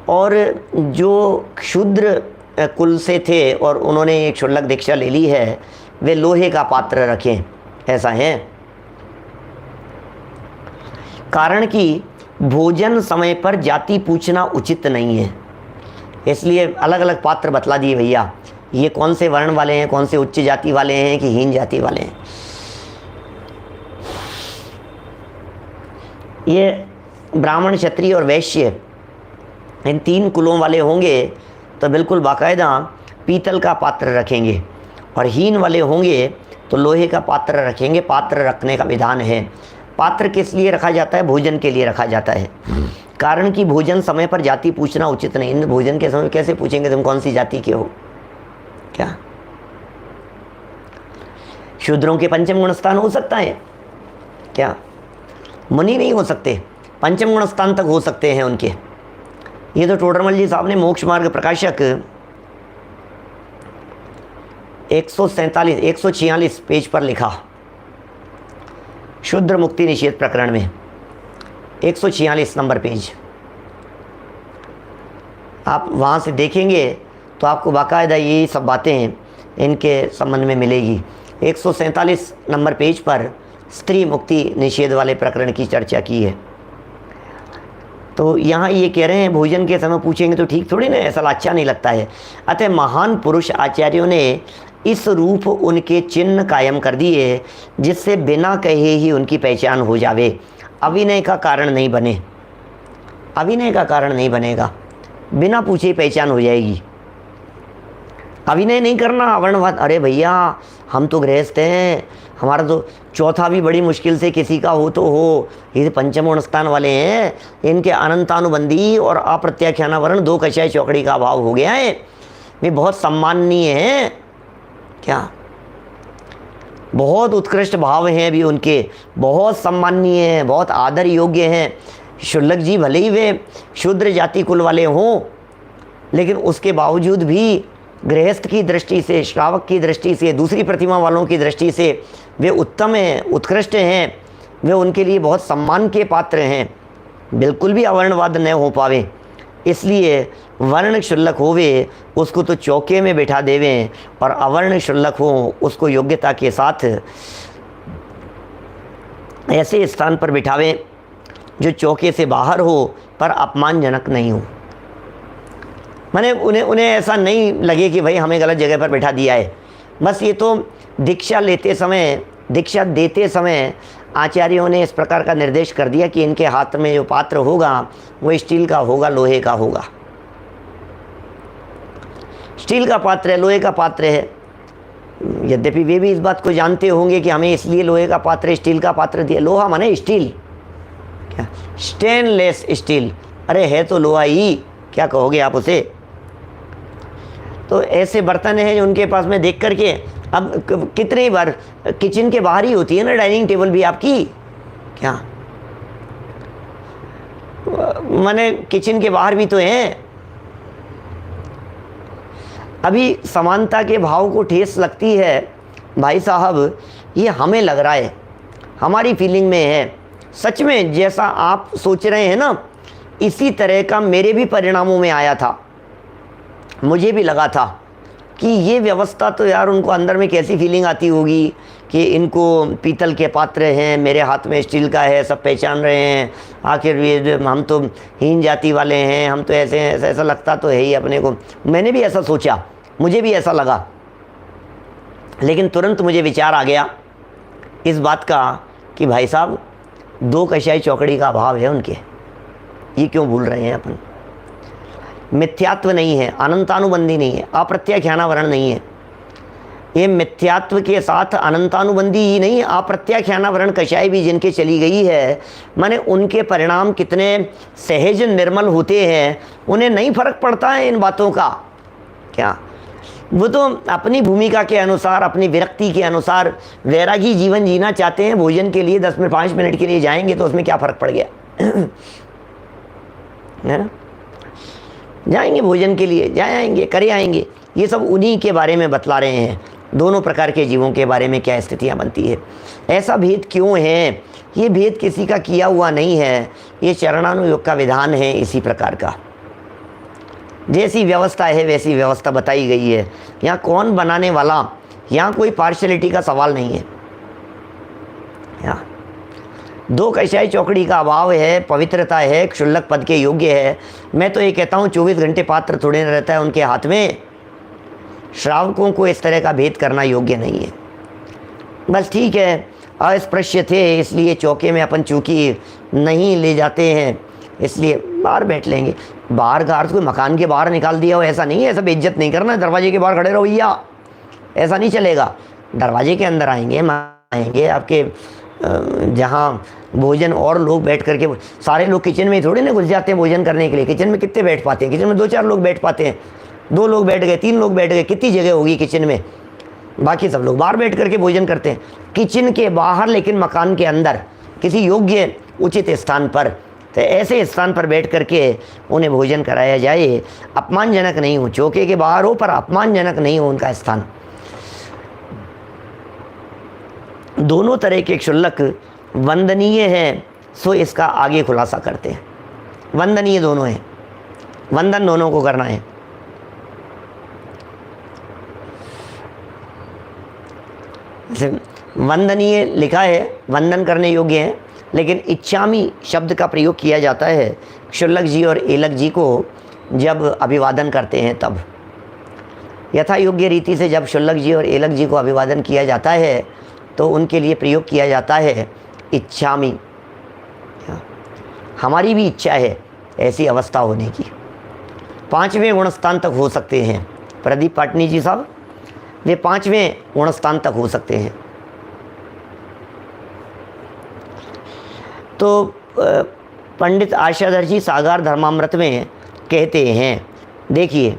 और जो क्षुद्र कुल से थे और उन्होंने एक क्षुल्लक दीक्षा ले ली है, वे लोहे का पात्र रखें, ऐसा है। कारण कि भोजन समय पर जाति पूछना उचित नहीं है, इसलिए अलग अलग पात्र बतला दिए भैया, ये कौन से वर्ण वाले हैं, कौन से उच्च जाति वाले हैं कि हीन जाति वाले हैं। ये ब्राह्मण क्षत्रिय और वैश्य इन 3 कुलों वाले होंगे तो बिल्कुल बाकायदा पीतल का पात्र रखेंगे, और हीन वाले होंगे तो लोहे का पात्र रखेंगे। पात्र रखने का विधान है। पात्र किस लिए रखा जाता है? भोजन के लिए रखा जाता है। कारण कि भोजन समय पर जाति पूछना उचित नहीं। इन भोजन के समय कैसे पूछेंगे तुम कौन सी जाति के हो? क्या शूद्रों के पंचम गुण स्थान हो सकता है क्या? मुनि नहीं हो सकते, पंचम गुण स्थान तक हो सकते हैं उनके। ये तो टोडरमल जी साहब ने मोक्ष मार्ग प्रकाशक 146 पेज पर लिखा, शुद्र मुक्ति निषेध प्रकरण में 146 नंबर पेज। आप वहाँ से देखेंगे तो आपको बाकायदा ये सब बातें इनके संबंध में मिलेगी। 147 नंबर पेज पर स्त्री मुक्ति निषेध वाले प्रकरण की चर्चा की है। तो यहाँ ये कह रहे हैं भोजन के समय पूछेंगे तो ठीक थोड़ी ना, ऐसा अच्छा नहीं लगता है। अतः महान पुरुष आचार्यों ने इस रूप उनके चिन्ह कायम कर दिए जिससे बिना कहे ही उनकी पहचान हो जावे। अभिनय का कारण नहीं बने, अभिनय का कारण नहीं बनेगा, बिना पूछे ही पहचान हो जाएगी। अभिनय नहीं करना, अवर्णवाद, अरे भैया हम तो गृहस्थ हैं, हमारा तो चौथा भी बड़ी मुश्किल से किसी का हो तो हो। ये पंचम गुण स्थान वाले हैं, इनके अनंतानुबंधी और अप्रत्याख्यानावरण 2 कषाय चौकड़ी का अभाव हो गया है। वे बहुत सम्माननीय हैं, क्या बहुत उत्कृष्ट भाव हैं अभी उनके, बहुत सम्माननीय हैं, बहुत आदर योग्य हैं। शुल्लक जी भले ही वे शूद्र जाति कुल वाले हों, लेकिन उसके बावजूद भी गृहस्थ की दृष्टि से, श्रावक की दृष्टि से, दूसरी प्रतिमा वालों की दृष्टि से वे उत्तम हैं, उत्कृष्ट हैं। वे उनके लिए बहुत सम्मान के पात्र हैं। बिल्कुल भी अवर्णवाद न हो पावे, इसलिए वर्ण क्षुल्लक होवे उसको तो चौके में बैठा देवें, और अवर्ण क्षुल्लक हो उसको योग्यता के साथ ऐसे स्थान पर बिठावें जो चौके से बाहर हो पर अपमानजनक नहीं हो। माने उन्हें ऐसा नहीं लगे कि भाई हमें गलत जगह पर बैठा दिया है। बस ये तो दीक्षा लेते समय, दीक्षा देते समय आचार्यों ने इस प्रकार का निर्देश कर दिया कि इनके हाथ में जो पात्र होगा वो स्टील का होगा, लोहे का होगा। स्टील का पात्र है, लोहे का पात्र है। यद्यपि वे भी इस बात को जानते होंगे कि हमें इसलिए लोहे का पात्र, स्टील का पात्र दिया। लोहा माने स्टील, क्या स्टेनलेस स्टील, अरे है तो लोहा ही, क्या कहोगे आप उसे। तो ऐसे बर्तन हैं जो उनके पास में देख करके, अब कितनी बार किचन के बाहर ही होती है ना डाइनिंग टेबल भी आपकी, क्या माने किचन के बाहर भी तो हैं। अभी समानता के भाव को ठेस लगती है भाई साहब, ये हमें लग रहा है, हमारी फीलिंग में है। सच में जैसा आप सोच रहे हैं ना, इसी तरह का मेरे भी परिणामों में आया था। मुझे भी लगा था कि ये व्यवस्था तो यार, उनको अंदर में कैसी फीलिंग आती होगी कि इनको पीतल के पात्र हैं, मेरे हाथ में स्टील का है, सब पहचान रहे हैं, आखिर ये हम तो हीन जाति वाले हैं, हम तो ऐसे हैं। ऐसा लगता तो है ही अपने को। मैंने भी ऐसा सोचा, मुझे भी ऐसा लगा, लेकिन तुरंत मुझे विचार आ गया इस बात का कि भाई साहब 2 कषाय चौकड़ी का अभाव है उनके, ये क्यों भूल रहे हैं अपन। मिथ्यात्व नहीं है, अनंतानुबंधी नहीं है, अप्रत्याख्यानावरण नहीं है। ये मिथ्यात्व के साथ अनंतानुबंधी ही नहीं, अप्रत्याख्यानावरण कषाय भी जिनके चली गई है, माने उनके परिणाम कितने सहज निर्मल होते हैं, उन्हें नहीं फर्क पड़ता है इन बातों का। क्या वो तो अपनी भूमिका के अनुसार, अपनी विरक्ति के अनुसार वैरागी जीवन जीना चाहते हैं। भोजन के लिए 10 मिनट 5 मिनट के लिए जाएंगे तो उसमें क्या फ़र्क पड़ गया है ना। जाएंगे भोजन के लिए, जाए आएंगे, करे आएंगे। ये सब उन्हीं के बारे में बतला रहे हैं, दोनों प्रकार के जीवों के बारे में क्या स्थितियाँ बनती है। ऐसा भेद क्यों है? ये भेद किसी का किया हुआ नहीं है, ये चरणानुयोग का विधान है। इसी प्रकार का जैसी व्यवस्था है वैसी व्यवस्था बताई गई है। यहाँ कौन बनाने वाला, यहाँ कोई पार्शलिटी का सवाल नहीं है। यहाँ 2 कषाय चौकड़ी का अभाव है, पवित्रता है, क्षुल्लक पद के योग्य है। मैं तो ये कहता हूँ 24 घंटे पात्र थोड़े न रहता है उनके हाथ में। श्रावकों को इस तरह का भेद करना योग्य नहीं है। बस ठीक है, अस्पृश्य थे इसलिए चौके में अपन चूँकि नहीं ले जाते हैं, इसलिए बाहर बैठ लेंगे। बाहर का अर्थ कोई मकान के बाहर निकाल दिया हो ऐसा नहीं है। ऐसा बेइज्जत नहीं करना, दरवाजे के बाहर खड़े रहो भैया, ऐसा नहीं चलेगा। दरवाजे के अंदर आएंगे, आएंगे आपके जहाँ भोजन और लोग बैठ करके, सारे लोग किचन में थोड़ी ना घुस जाते हैं भोजन करने के लिए। किचन में कितने बैठ पाते हैं? किचन में 2-4 लोग बैठ पाते हैं। 2 लोग बैठ गए, 3 लोग बैठ गए, कितनी जगह होगी किचन में? बाकी सब लोग बाहर बैठ करके भोजन करते हैं। किचन के बाहर, लेकिन मकान के अंदर किसी योग्य उचित स्थान पर तो ऐसे स्थान पर बैठ करके उन्हें भोजन कराया जाए। अपमानजनक नहीं हो, चौके के बाहर हो पर अपमानजनक नहीं हो उनका स्थान। दोनों तरह के क्षुल्लक वंदनीय है, सो इसका आगे खुलासा करते हैं। वंदनीय दोनों हैं, वंदन दोनों को करना है। वंदनीय लिखा है, वंदन करने योग्य है, लेकिन इच्छामी शब्द का प्रयोग किया जाता है क्षुल्लक जी और एलक जी को जब अभिवादन करते हैं तब। यथा योग्य रीति से जब क्षुल्लक जी और एलक जी को अभिवादन किया जाता है तो उनके लिए प्रयोग किया जाता है इच्छामी। हमारी भी इच्छा है ऐसी अवस्था होने की। 5वें गुणस्थान तक हो सकते हैं प्रदीप पाटनी जी साहब, वे 5वें गुणस्थान तक हो सकते हैं। तो पंडित आशाधर जी सागार धर्मामृत में कहते हैं, देखिए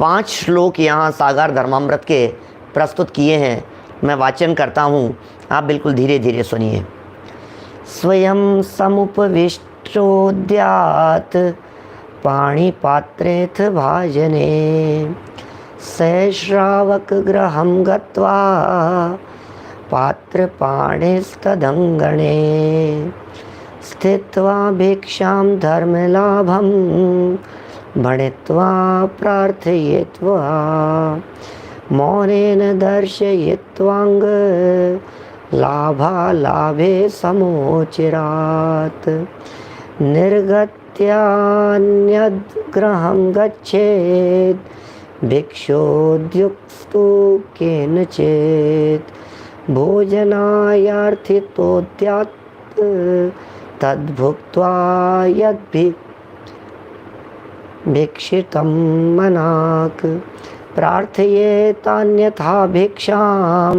5 श्लोक यहाँ सागार धर्मामृत के प्रस्तुत किए हैं, मैं वाचन करता हूँ, आप बिल्कुल धीरे धीरे सुनिए। स्वयं समुपविष्टोद्यात् पाणिपात्रेथ भाजने सश्रावक गृहं गत्वा पात्रपाणिस्तदङ्गणे स्थित्वा भिक्षां धर्मलाभं भणित्वा प्रार्थयित्वा मौनेन दर्शयित्वांग लाभालाभे समोचिरात् निर्गत्यान्यद्गृहं गच्छेत् भिक्षोद्युक्तो केनचित् भोजनायार्थितोद्यात् तद्भुक्त्वा यद्भिक्षितं मनाक् प्रार्थयेतान्यथा भिक्षां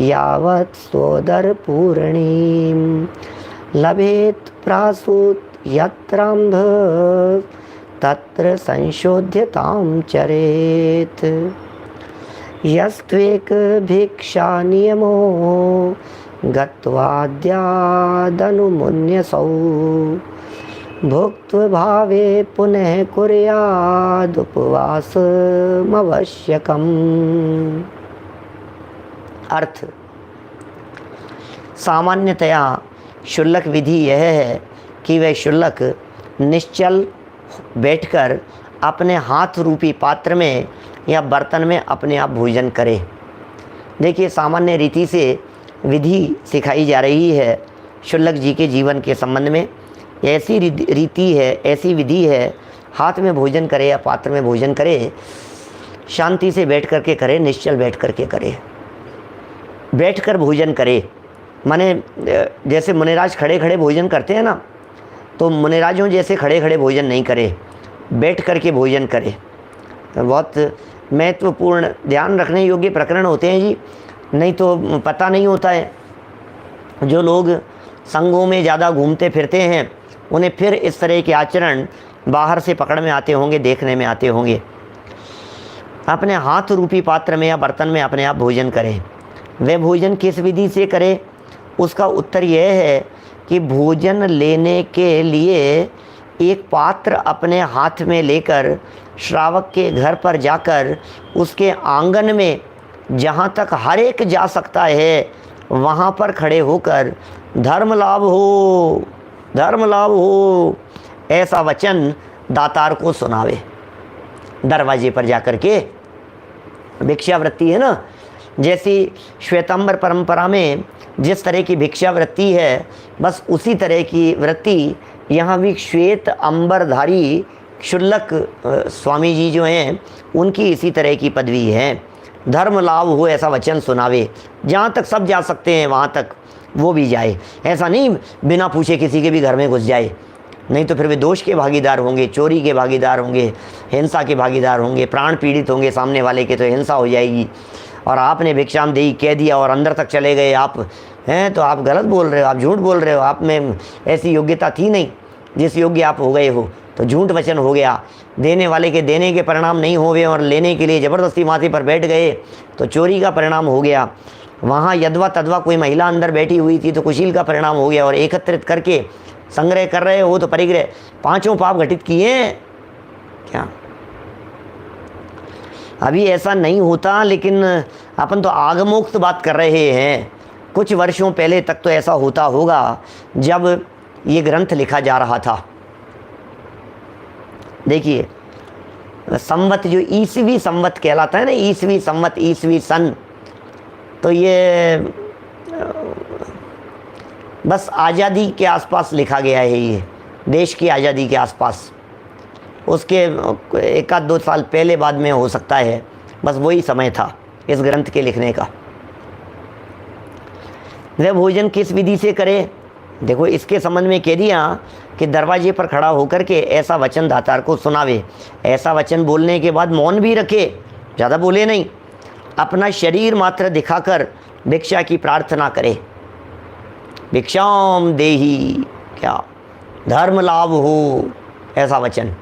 यावत् सोदरपूर्णीं लभेत् प्रासूत् यत्राम्भ तत्र संशोध्यतां चरेत्। यस्त्वेक भिक्षा नियमो गत्वाद्यादनुमुन्यसौ भुक्त्वभावे पुनः कुर्यादुपवासमवश्यकम्। अर्थ, सामान्यतया क्षुल्लक विधि यह है कि वह क्षुल्लक निश्चल बैठकर अपने हाथ रूपी पात्र में या बर्तन में अपने आप भोजन करे। देखिए सामान्य रीति से विधि सिखाई जा रही है क्षुल्लक जी के जीवन के संबंध में। ऐसी रीति है, ऐसी विधि है, हाथ में भोजन करे या पात्र में भोजन करे, शांति से बैठ कर के करे, निश्चल बैठ कर के करे, बैठ कर भोजन करे। माने जैसे मुनिराज खड़े खड़े भोजन करते हैं ना, तो मुनिराजों जैसे खड़े खड़े भोजन नहीं करे, बैठ कर के भोजन करे। बहुत महत्वपूर्ण ध्यान रखने योग्य प्रकरण होते हैं जी, नहीं तो पता नहीं होता है। जो लोग संघों में ज़्यादा घूमते फिरते हैं उन्हें फिर इस तरह के आचरण बाहर से पकड़ में आते होंगे, देखने में आते होंगे। अपने हाथ रूपी पात्र में या बर्तन में अपने आप भोजन करें। वह भोजन किस विधि से करे, उसका उत्तर यह है कि भोजन लेने के लिए एक पात्र अपने हाथ में लेकर श्रावक के घर पर जाकर उसके आंगन में जहाँ तक हर एक जा सकता है वहाँ पर खड़े होकर धर्म लाभ हो, धर्म लाभ हो, ऐसा वचन दातार को सुनावे। दरवाजे पर जाकर के भिक्षावृत्ति है ना, जैसी श्वेतांबर परंपरा में जिस तरह की भिक्षावृत्ति है, बस उसी तरह की वृत्ति यहाँ भी श्वेत अंबरधारी क्षुल्लक स्वामी जी जो हैं उनकी इसी तरह की पदवी है। धर्म लाभ हो ऐसा वचन सुनावे, जहाँ तक सब जा सकते हैं वहाँ तक वो भी जाए। ऐसा नहीं बिना पूछे किसी के भी घर में घुस जाए, नहीं तो फिर वे दोष के भागीदार होंगे, चोरी के भागीदार होंगे, हिंसा के भागीदार होंगे, प्राण पीड़ित होंगे सामने वाले के, तो हिंसा हो जाएगी। और आपने भिक्षाम देही कह दिया और अंदर तक चले गए आप हैं, तो आप गलत बोल रहे हो, आप झूठ बोल रहे हो, आप में ऐसी योग्यता थी नहीं जिस योग्य आप हो गए हो, तो झूठ वचन हो गया। देने वाले के देने के परिणाम नहीं हुए और लेने के लिए ज़बरदस्ती माथे पर बैठ गए तो चोरी का परिणाम हो गया। वहाँ यदवा तदवा कोई महिला अंदर बैठी हुई थी तो कुशील का परिणाम हो गया। और एकत्रित करके संग्रह कर रहे हो तो परिग्रह, पांचों पाप घटित किए हैं क्या? अभी ऐसा नहीं होता, लेकिन अपन तो आगमोक्त बात कर रहे हैं। कुछ वर्षों पहले तक तो ऐसा होता होगा जब ये ग्रंथ लिखा जा रहा था। देखिए, संवत जो ईसवी संवत कहलाता है ना, ईसवी संवत, ईसवी सन, तो ये बस आज़ादी के आसपास लिखा गया है। ये देश की आज़ादी के आसपास, उसके एक आध 2 साल पहले बाद में हो सकता है, बस वही समय था इस ग्रंथ के लिखने का। वह भोजन किस विधि से करे? देखो, इसके संबंध में कह दिया कि दरवाजे पर खड़ा होकर के ऐसा वचन दातार को सुनावे। ऐसा वचन बोलने के बाद मौन भी रखे, ज़्यादा बोले नहीं, अपना शरीर मात्र दिखाकर भिक्षा की प्रार्थना करे। भिक्षाम देही, क्या धर्म लाभ हो, ऐसा वचन।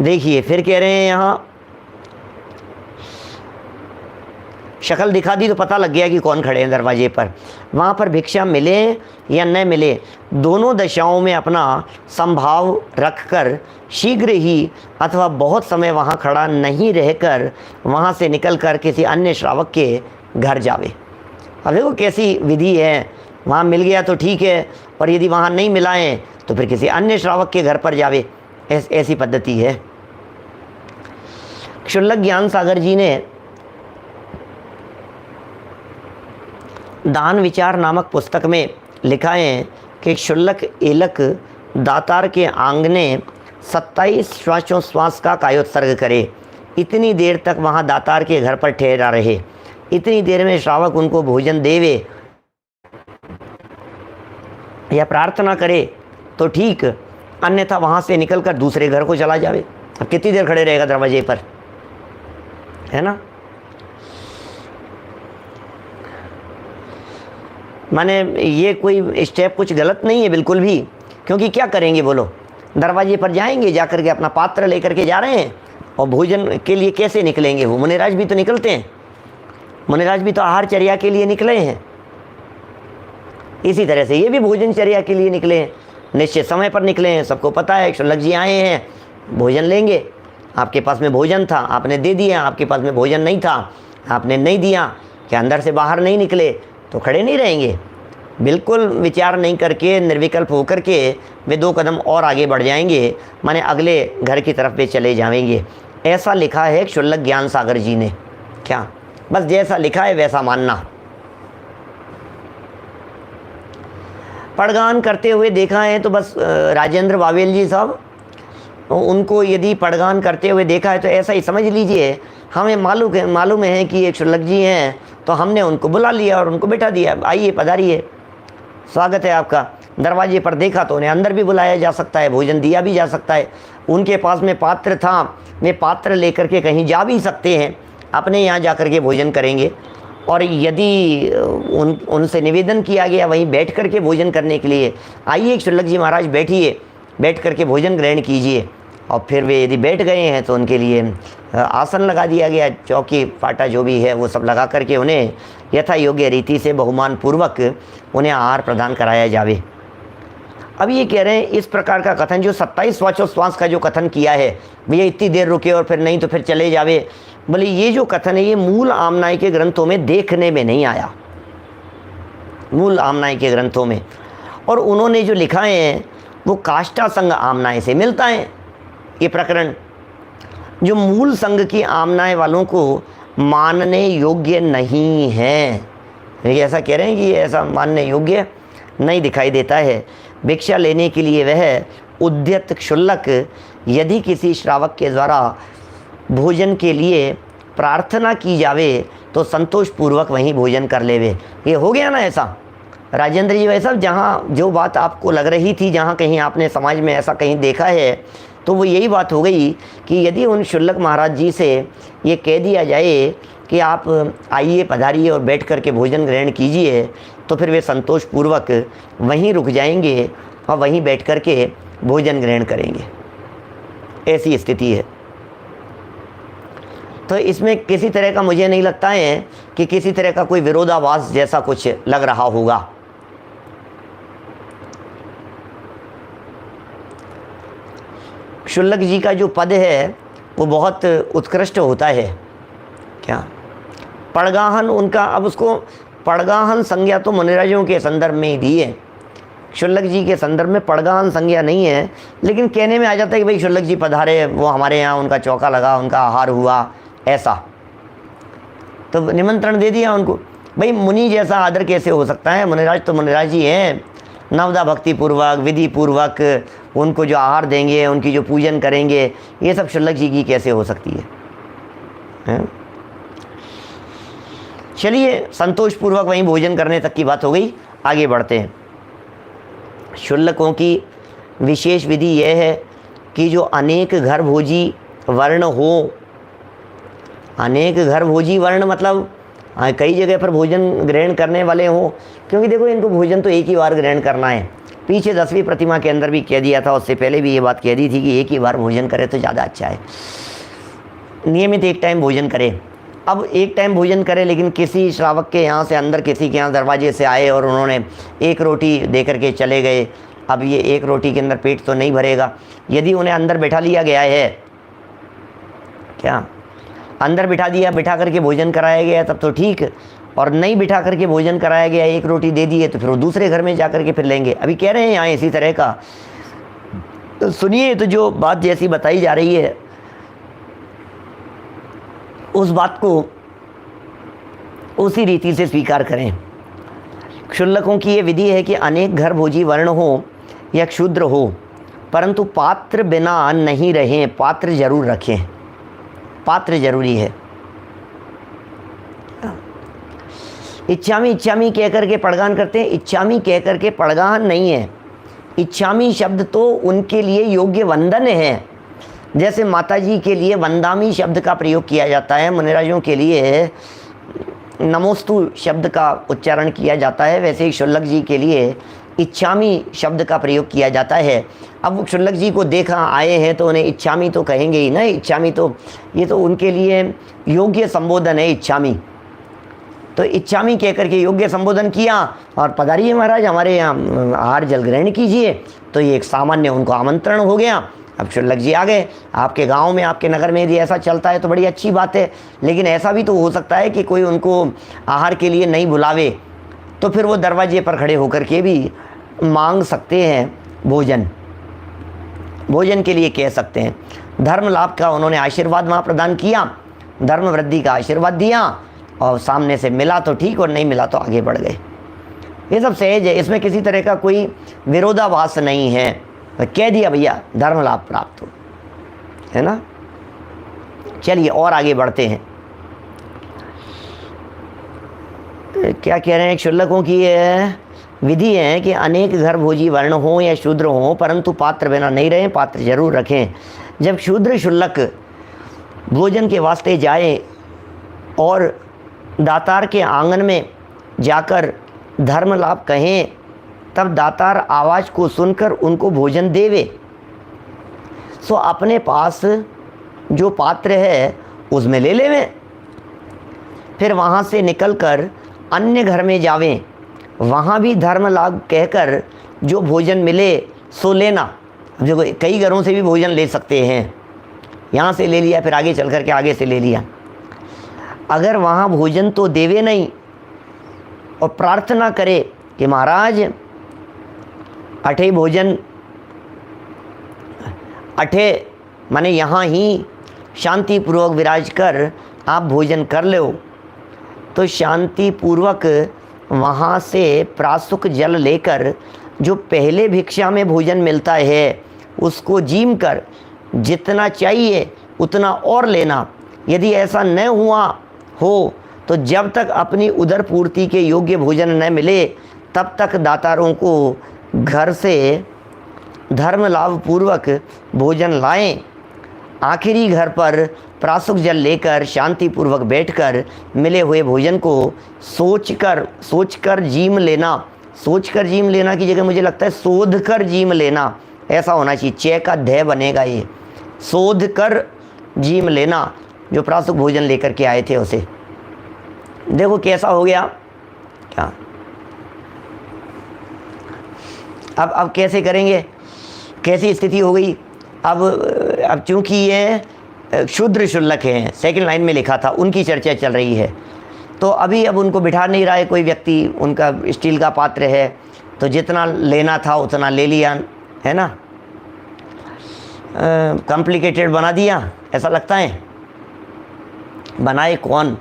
देखिए फिर कह रहे हैं यहाँ, शक्ल दिखा दी तो पता लग गया कि कौन खड़े हैं दरवाजे पर। वहाँ पर भिक्षा मिले या न मिले, दोनों दशाओं में अपना संभाव रखकर शीघ्र ही अथवा बहुत समय वहाँ खड़ा नहीं रहकर वहाँ से निकलकर किसी अन्य श्रावक के घर जावे। अब देखो कैसी विधि है, वहाँ मिल गया तो ठीक है, और यदि वहाँ नहीं मिलाएं तो फिर किसी अन्य श्रावक के घर पर जावे। ऐसी पद्धति है। क्षुल्लक ज्ञान सागर जी ने दान विचार नामक पुस्तक में लिखा है कि क्षुल्लक एलक दातार के आंगने 27 श्वासोश्वास का कायोत्सर्ग करे। इतनी देर तक वहाँ दातार के घर पर ठहरा रहे। इतनी देर में श्रावक उनको भोजन देवे या प्रार्थना करे तो ठीक, अन्यथा वहाँ से निकलकर दूसरे घर को चला जावे। अब कितनी देर खड़े रहेगा दरवाजे पर, है ना? माने ये कोई स्टेप कुछ गलत नहीं है बिल्कुल भी, क्योंकि क्या करेंगे बोलो, दरवाजे पर जाएंगे, जाकर के अपना पात्र लेकर के जा रहे हैं, और भोजन के लिए कैसे निकलेंगे? वो मुनिराज भी तो निकलते हैं, मुनिराज भी तो आहारचर्या के लिए निकले हैं। इसी तरह से ये भी भोजनचर्या के लिए निकले हैं, निश्चित समय पर निकले हैं। सबको पता है क्षुल्लक जी आए हैं, भोजन लेंगे। आपके पास में भोजन था, आपने दे दिया, आपके पास में भोजन नहीं था, आपने नहीं दिया, क्या अंदर से बाहर नहीं निकले तो खड़े नहीं रहेंगे? बिल्कुल विचार नहीं करके, निर्विकल्प होकर के वे 2 कदम और आगे बढ़ जाएंगे, माने अगले घर की तरफ वे चले जाएंगे। ऐसा लिखा है क्षुल्लक ज्ञान सागर जी ने। क्या बस जैसा लिखा है वैसा मानना। पड़गान करते हुए देखा है तो बस राजेंद्र बावेल जी साहब, उनको यदि पड़गान करते हुए देखा है तो ऐसा ही समझ लीजिए, हमें मालूम है कि एक क्षुल्लक जी हैं, तो हमने उनको बुला लिया और उनको बैठा दिया, आइए पधारिए, स्वागत है आपका। दरवाजे पर देखा तो उन्हें अंदर भी बुलाया जा सकता है, भोजन दिया भी जा सकता है। उनके पास में पात्र था, वे पात्र लेकर के कहीं जा भी सकते हैं, अपने यहाँ जा कर के भोजन करेंगे। और यदि उनसे निवेदन किया गया वहीं बैठ कर के भोजन करने के लिए, आइए क्षुल्लक जी महाराज बैठिए, बैठ कर के भोजन ग्रहण कीजिए। और फिर वे यदि बैठ गए हैं तो उनके लिए आसन लगा दिया गया, चौकी फाटा जो भी है वो सब लगा करके उन्हें यथा योग्य रीति से बहुमान पूर्वक उन्हें आहार प्रदान कराया जावे। अब ये कह रहे हैं इस प्रकार का कथन, जो 27 वाचोश्वास का जो कथन किया है, भैया इतनी देर रुके और फिर नहीं तो फिर चले जावे, बोले ये जो कथन है ये मूल आमनाई के ग्रंथों में देखने में नहीं आया, मूल आमनाई के ग्रंथों में। और उन्होंने जो लिखा है वो काष्ठा संघ आमनाई से मिलता है ये प्रकरण, जो मूल संघ की आमनाएं वालों को मानने योग्य नहीं है। ये ऐसा कह रहे हैं कि ये ऐसा मानने योग्य नहीं दिखाई देता है। भिक्षा लेने के लिए वह उद्यत क्षुल्लक यदि किसी श्रावक के द्वारा भोजन के लिए प्रार्थना की जावे तो संतोषपूर्वक वहीं भोजन कर लेवे। ये हो गया ना ऐसा राजेंद्र जी भाई साहब, जहाँ जो बात आपको लग रही थी, जहाँ कहीं आपने समाज में ऐसा कहीं देखा है, तो वो यही बात हो गई कि यदि उन क्षुल्लक महाराज जी से ये कह दिया जाए कि आप आइए पधारिए और बैठ कर के भोजन ग्रहण कीजिए, तो फिर वे संतोषपूर्वक वहीं रुक जाएंगे और वहीं बैठ कर के भोजन ग्रहण करेंगे। ऐसी स्थिति है। तो इसमें किसी तरह का मुझे नहीं लगता है कि किसी तरह का कोई विरोधाभास जैसा कुछ लग रहा होगा। क्षुल्लक जी का जो पद है वो बहुत उत्कृष्ट होता है। क्या पड़गाहन उनका, अब उसको पड़गाहन संज्ञा तो मुनिराजों के संदर्भ में ही दी है, क्षुल्लक जी के संदर्भ में पड़गाहन संज्ञा नहीं है, लेकिन कहने में आ जाता है कि भाई क्षुल्लक जी पधारे, वो हमारे यहाँ उनका चौका लगा, उनका आहार हुआ, ऐसा तो निमंत्रण दे दिया उनको। भाई मुनि जैसा आदर कैसे हो सकता है, मुनिराज तो मुनिराज ही हैं, नवदा भक्ति पूर्वक विधि पूर्वक उनको जो आहार देंगे, उनकी जो पूजन करेंगे, ये सब क्षुल्लक जी की कैसे हो सकती है? चलिए संतोषपूर्वक वहीं भोजन करने तक की बात हो गई, आगे बढ़ते हैं। क्षुल्लकों की विशेष विधि यह है कि जो अनेक घर भोजी वर्ण हो, अनेक घर भोजी वर्ण मतलब कई जगह पर भोजन ग्रहण करने वाले हों, क्योंकि देखो इनको भोजन तो एक ही बार ग्रहण करना है। पीछे 10वीं प्रतिमा के अंदर भी कह दिया था, उससे पहले भी ये बात कह दी थी कि एक ही बार भोजन करे तो ज़्यादा अच्छा है, नियमित एक टाइम भोजन करे। अब एक टाइम भोजन करे, लेकिन किसी श्रावक के यहाँ से अंदर किसी के यहाँ दरवाजे से आए और उन्होंने एक रोटी दे करके चले गए। अब ये एक रोटी के अंदर पेट तो नहीं भरेगा। यदि उन्हें अंदर बैठा लिया गया है, क्या अंदर बिठा दिया, बिठा करके भोजन कराया गया तब तो ठीक, और नहीं बिठा करके भोजन कराया गया, एक रोटी दे दी है, तो फिर वो दूसरे घर में जा करके फिर लेंगे। अभी कह रहे हैं यहाँ इसी तरह का, तो सुनिए, तो जो बात जैसी बताई जा रही है उस बात को उसी रीति से स्वीकार करें। क्षुल्लकों की ये विधि है कि अनेक घर भोजी वर्ण हो या क्षुद्र हो, परंतु पात्र बिना नहीं रहें, पात्र जरूर रखें, पात्र जरूरी है। इच्छामी कह करके पड़गान करते हैं, इच्छामी कह करके पड़गान नहीं है। इच्छामी शब्द तो उनके लिए योग्य वंदन है, जैसे माताजी के लिए वंदामी शब्द का प्रयोग किया जाता है, मुनिराजों के लिए नमोस्तु शब्द का उच्चारण किया जाता है, वैसे ही क्षुल्लक जी के लिए इच्छामी शब्द का प्रयोग किया जाता है। अब वो क्षुल्लक जी को देखा आए हैं तो उन्हें इच्छामी तो कहेंगे ही ना, इच्छामी तो ये तो उनके लिए योग्य संबोधन है इच्छामी। तो इच्छामी कह करके योग्य संबोधन किया और पधारिए महाराज हमारे यहाँ आहार जल ग्रहण कीजिए, तो ये एक सामान्य उनको आमंत्रण हो गया। अब क्षुल्लक जी आ गए, आपके गांव में आपके नगर में यदि ऐसा चलता है तो बड़ी अच्छी बात है, लेकिन ऐसा भी तो हो सकता है कि कोई उनको आहार के लिए नहीं बुलावे, तो फिर वो दरवाजे पर खड़े होकर के भी मांग सकते हैं, भोजन के लिए कह सकते हैं। धर्म लाभ का उन्होंने आशीर्वाद वहाँ प्रदान किया, धर्म वृद्धि का आशीर्वाद दिया, और सामने से मिला तो ठीक और नहीं मिला तो आगे बढ़ गए। ये सब सहज है, इसमें किसी तरह का कोई विरोधाभास नहीं है, कह दिया भैया धर्म लाभ प्राप्त हो, है ना। चलिए और आगे बढ़ते हैं। क्या कह रहे हैं, क्षुल्लकों की विधि है कि अनेक घर भोजी वर्ण हो या शूद्र हो, परंतु पात्र बिना नहीं रहें, पात्र जरूर रखें। जब शूद्र क्षुल्लक भोजन के वास्ते जाए और दातार के आंगन में जाकर धर्म लाभ कहें, तब दातार आवाज़ को सुनकर उनको भोजन देवे। सो अपने पास जो पात्र है उसमें ले लेवें, फिर वहाँ से निकलकर अन्य घर में जावें, वहाँ भी धर्म लाभ कहकर जो भोजन मिले सो लेना। जो कई घरों से भी भोजन ले सकते हैं, यहाँ से ले लिया फिर आगे चल कर के आगे से ले लिया। अगर वहाँ भोजन तो देवे नहीं और प्रार्थना करे कि महाराज अठे भोजन, अठे माने यहाँ ही शांतिपूर्वक विराज कर आप भोजन कर लो, तो शांतिपूर्वक वहाँ से प्रासुक जल लेकर जो पहले भिक्षा में भोजन मिलता है उसको जीम कर जितना चाहिए उतना और लेना। यदि ऐसा न हुआ हो तो जब तक अपनी उदर पूर्ति के योग्य भोजन न मिले तब तक दातारों को घर से धर्म लाभ पूर्वक भोजन लाएं। आखिरी घर पर प्रासुक जल लेकर शांतिपूर्वक बैठकर मिले हुए भोजन को सोचकर जीम लेना। सोचकर जीम लेना की जगह मुझे लगता है शोध कर जीम लेना, ऐसा होना चाहिए, चे का धय बनेगा ये, शोध कर जीम लेना। जो प्रासुक भोजन लेकर के आए थे उसे देखो कैसा हो गया क्या। अब कैसे करेंगे, कैसी स्थिति हो गई। अब चूंकि ये शूद्र शुल्लक हैं, सेकंड लाइन में लिखा था, उनकी चर्चा चल रही है, तो अभी अब उनको बिठा नहीं रहा है कोई व्यक्ति, उनका स्टील का पात्र है तो जितना लेना था उतना ले लिया, है ना। कॉम्प्लिकेटेड बना दिया, ऐसा लगता है। बनाए कौन?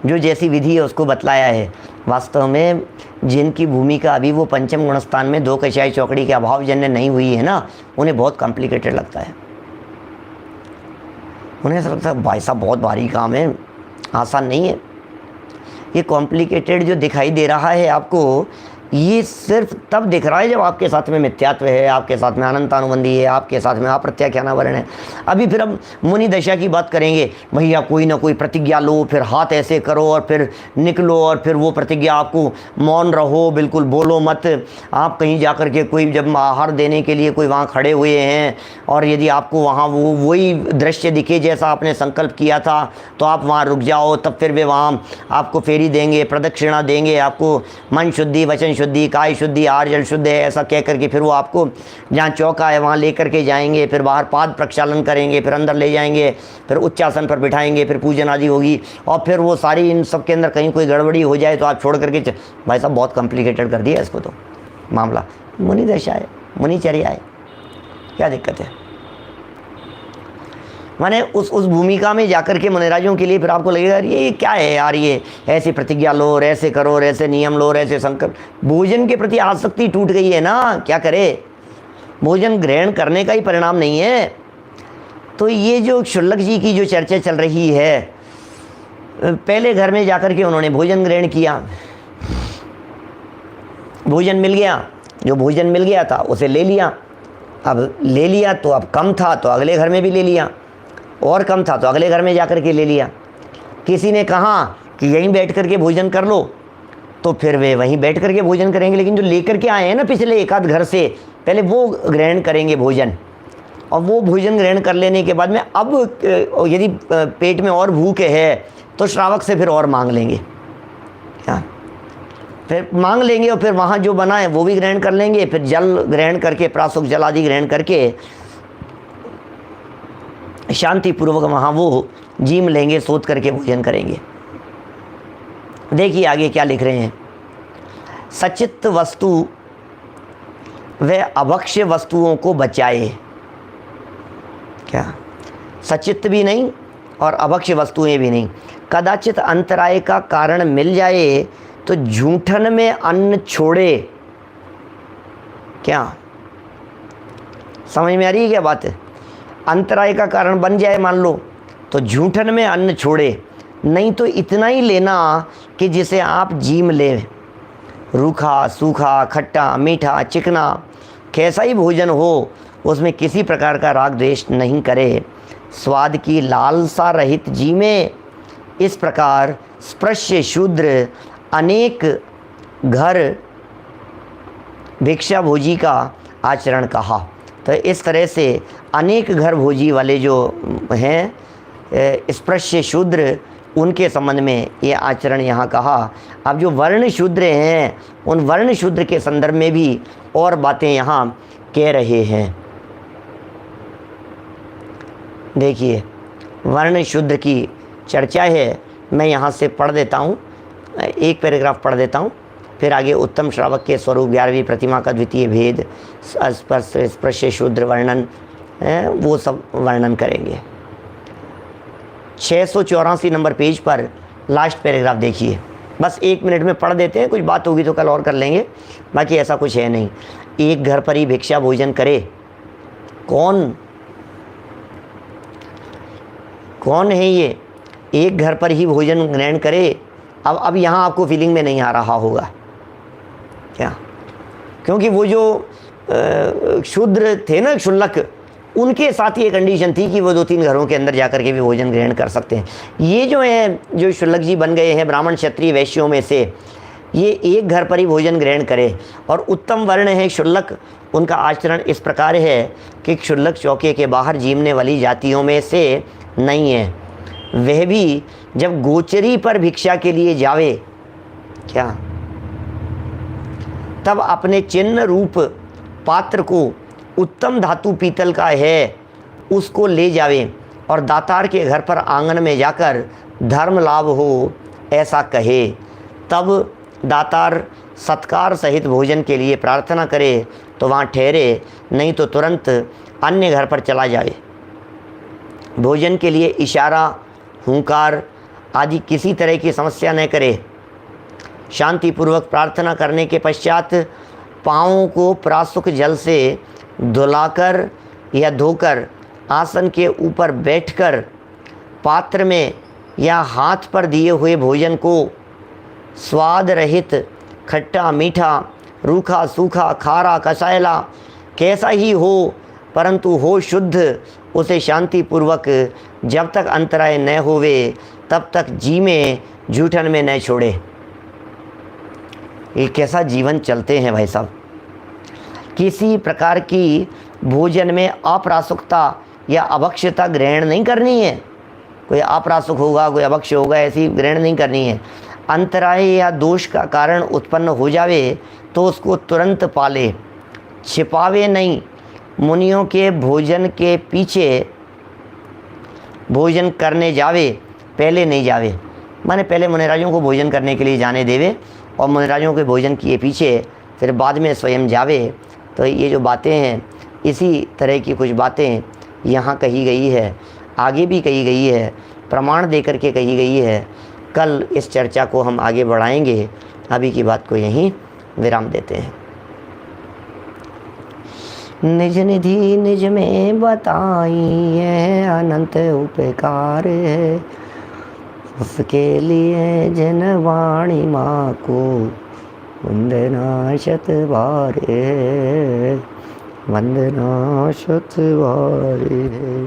जो जैसी विधि है उसको बतलाया है। वास्तव में जिनकी भूमिका अभी वो पंचम गुणस्थान में दो कषाय चौकड़ी के अभावजन्य नहीं हुई है ना, उन्हें बहुत कॉम्प्लिकेटेड लगता है। उन्हें ऐसा लगता है भाई साहब बहुत भारी काम है, आसान नहीं है। ये कॉम्प्लिकेटेड जो दिखाई दे रहा है आपको, ये सिर्फ तब दिख रहा है जब आपके साथ में मिथ्यात्व है, आपके साथ में अनंतानुबंधी है, आपके साथ में अप्रत्याख्यानावरण है। अभी फिर हम मुनि दशा की बात करेंगे, भैया कोई ना कोई प्रतिज्ञा लो, फिर हाथ ऐसे करो और फिर निकलो, और फिर वो प्रतिज्ञा आपको मौन रहो, बिल्कुल बोलो मत। आप कहीं जा कर के कोई जब आहार देने के लिए कोई वहाँ खड़े हुए हैं और यदि आपको वहाँ वही दृश्य दिखे जैसा आपने संकल्प किया था, तो आप वहाँ रुक जाओ, तब फिर वे वहाँ आपको फेरी देंगे, प्रदक्षिणा देंगे, आपको मन शुद्धि, वचन शुद्धि, काय शुद्धि, आर जल शुद्ध है ऐसा कह करके फिर वो आपको जहाँ चौका है वहाँ लेकर के जाएंगे, फिर बाहर पाद प्रक्षालन करेंगे, फिर अंदर ले जाएंगे, फिर उच्चासन पर बिठाएंगे, फिर पूजन आदि होगी, और फिर वो सारी इन सब के अंदर कहीं कोई गड़बड़ी हो जाए तो आप छोड़ करके भाई साहब बहुत कॉम्प्लिकेटेड कर दिया इसको। तो मामला मुनि दशा है, मुनिचर्या है, क्या दिक्कत है। माने उस भूमिका में जाकर के मुनिराजों के लिए फिर आपको लगेगा ये क्या है यार, ये ऐसी प्रतिज्ञा लो और ऐसे करो और ऐसे नियम लो और ऐसे संकल्प। भोजन के प्रति आसक्ति टूट गई है ना, क्या करे, भोजन ग्रहण करने का ही परिणाम नहीं है। तो ये जो शुल्लक जी की जो चर्चा चल रही है, पहले घर में जाकर के उन्होंने भोजन ग्रहण किया, भोजन मिल गया, जो भोजन मिल गया था उसे ले लिया। अब ले लिया तो अब कम था तो अगले घर में भी ले लिया, और कम था तो अगले घर में जाकर के ले लिया। किसी ने कहा कि यहीं बैठ कर के भोजन कर लो, तो फिर वे वहीं बैठ कर के भोजन करेंगे, लेकिन जो लेकर के आए हैं ना पिछले एक आध घर से, पहले वो ग्रहण करेंगे भोजन, और वो भोजन ग्रहण कर लेने के बाद में अब यदि पेट में और भूख है तो श्रावक से फिर और मांग लेंगे, क्या फिर मांग लेंगे, और फिर वहाँ जो बना है वो भी ग्रहण कर लेंगे, फिर जल ग्रहण करके, प्रासुक जल आदि ग्रहण करके शांति पूर्वक वहाँ वो जीम लेंगे, सोच करके भोजन करेंगे। देखिए आगे क्या लिख रहे हैं। सचित्त वस्तु व अभक्ष्य वस्तुओं को बचाए, क्या सचित्त भी नहीं और अभक्ष्य वस्तुएं भी नहीं। कदाचित अंतराय का कारण मिल जाए तो जूठन में अन्न छोड़े, क्या समझ में आ रही है क्या बात है। अंतराय का कारण बन जाए मान लो तो जूठन में अन्न छोड़े, नहीं तो इतना ही लेना कि जिसे आप जीम लें। रूखा, सूखा, खट्टा, मीठा, चिकना, कैसा ही भोजन हो उसमें किसी प्रकार का राग द्वेष नहीं करे। स्वाद की लालसा रहित जीमे। इस प्रकार स्पृश्य शूद्र अनेक घर भिक्षा भोजी का आचरण कहा। तो इस तरह से अनेक घर भोजी वाले जो हैं स्पृश्य शूद्र, उनके संबंध में ये आचरण यहाँ कहा। अब जो वर्ण शूद्र हैं उन वर्ण शूद्र के संदर्भ में भी और बातें यहाँ कह रहे हैं। देखिए वर्ण शूद्र की चर्चा है, मैं यहाँ से पढ़ देता हूँ, एक पैराग्राफ पढ़ देता हूँ, फिर आगे उत्तम श्रावक के स्वरूप, 11वीं प्रतिमा का द्वितीय भेद, स्पृश्य शूद्र वर्णन, वो सब वर्णन करेंगे। 684 नंबर पेज पर लास्ट पैराग्राफ देखिए, बस 1 मिनट में पढ़ देते हैं, कुछ बात होगी तो कल और कर लेंगे, बाकी ऐसा कुछ है नहीं। एक घर पर ही भिक्षा भोजन करे, कौन है ये, एक घर पर ही भोजन ग्रहण करे। अब यहाँ आपको फीलिंग में नहीं आ रहा होगा क्या, क्योंकि वो जो शूद्र थे ना शुल्लक, उनके साथ ये कंडीशन थी कि वो 2-3 घरों के अंदर जाकर के भी भोजन ग्रहण कर सकते हैं। ये जो है जो शुल्लक जी बन गए हैं ब्राह्मण क्षत्रिय वैश्यों में से, ये एक घर पर ही भोजन ग्रहण करे। और उत्तम वर्ण है शुल्लक, उनका आचरण इस प्रकार है कि शुल्लक चौके के बाहर जीमने वाली जातियों में से नहीं है। वह भी जब गोचरी पर भिक्षा के लिए जावे, क्या तब अपने चिन्ह रूप पात्र को उत्तम धातु पीतल का है उसको ले जावे और दातार के घर पर आंगन में जाकर धर्म लाभ हो ऐसा कहे, तब दातार सत्कार सहित भोजन के लिए प्रार्थना करे तो वहाँ ठहरे, नहीं तो तुरंत अन्य घर पर चला जाए। भोजन के लिए इशारा, हुंकार आदि किसी तरह की समस्या न करे। शांतिपूर्वक प्रार्थना करने के पश्चात पाँवों को प्रासुक जल से धुलाकर या धोकर आसन के ऊपर बैठकर पात्र में या हाथ पर दिए हुए भोजन को स्वाद रहित, खट्टा मीठा, रूखा सूखा, खारा कसायला कैसा ही हो, परंतु हो शुद्ध, उसे शांतिपूर्वक जब तक अंतराय न होवे तब तक जी में जूठन में न छोड़े। ये कैसा जीवन चलते हैं भाई साहब। किसी प्रकार की भोजन में अप्रासुकता या अभक्ष्यता ग्रहण नहीं करनी है। कोई अप्रासुक होगा, कोई अभक्ष्य होगा, ऐसी ग्रहण नहीं करनी है। अंतराय या दोष का कारण उत्पन्न हो जावे तो उसको तुरंत पाले, छिपावे नहीं। मुनियों के भोजन के पीछे भोजन करने जावे, पहले नहीं जावे। माने पहले मुनिराजों को भोजन करने के लिए जाने देवे और मुनिराजों के भोजन किए पीछे फिर बाद में स्वयं जावे। तो ये जो बातें हैं, इसी तरह की कुछ बातें यहाँ कही गई है, आगे भी कही गई है, प्रमाण दे करके कही गई है। कल इस चर्चा को हम आगे बढ़ाएंगे। अभी की बात को यहीं विराम देते हैं। निज निधि निज में बताई है, अनंत उपकार है, उसके लिए जन वाणी माँ को वंदना शत बार है, वंदना शत बार है।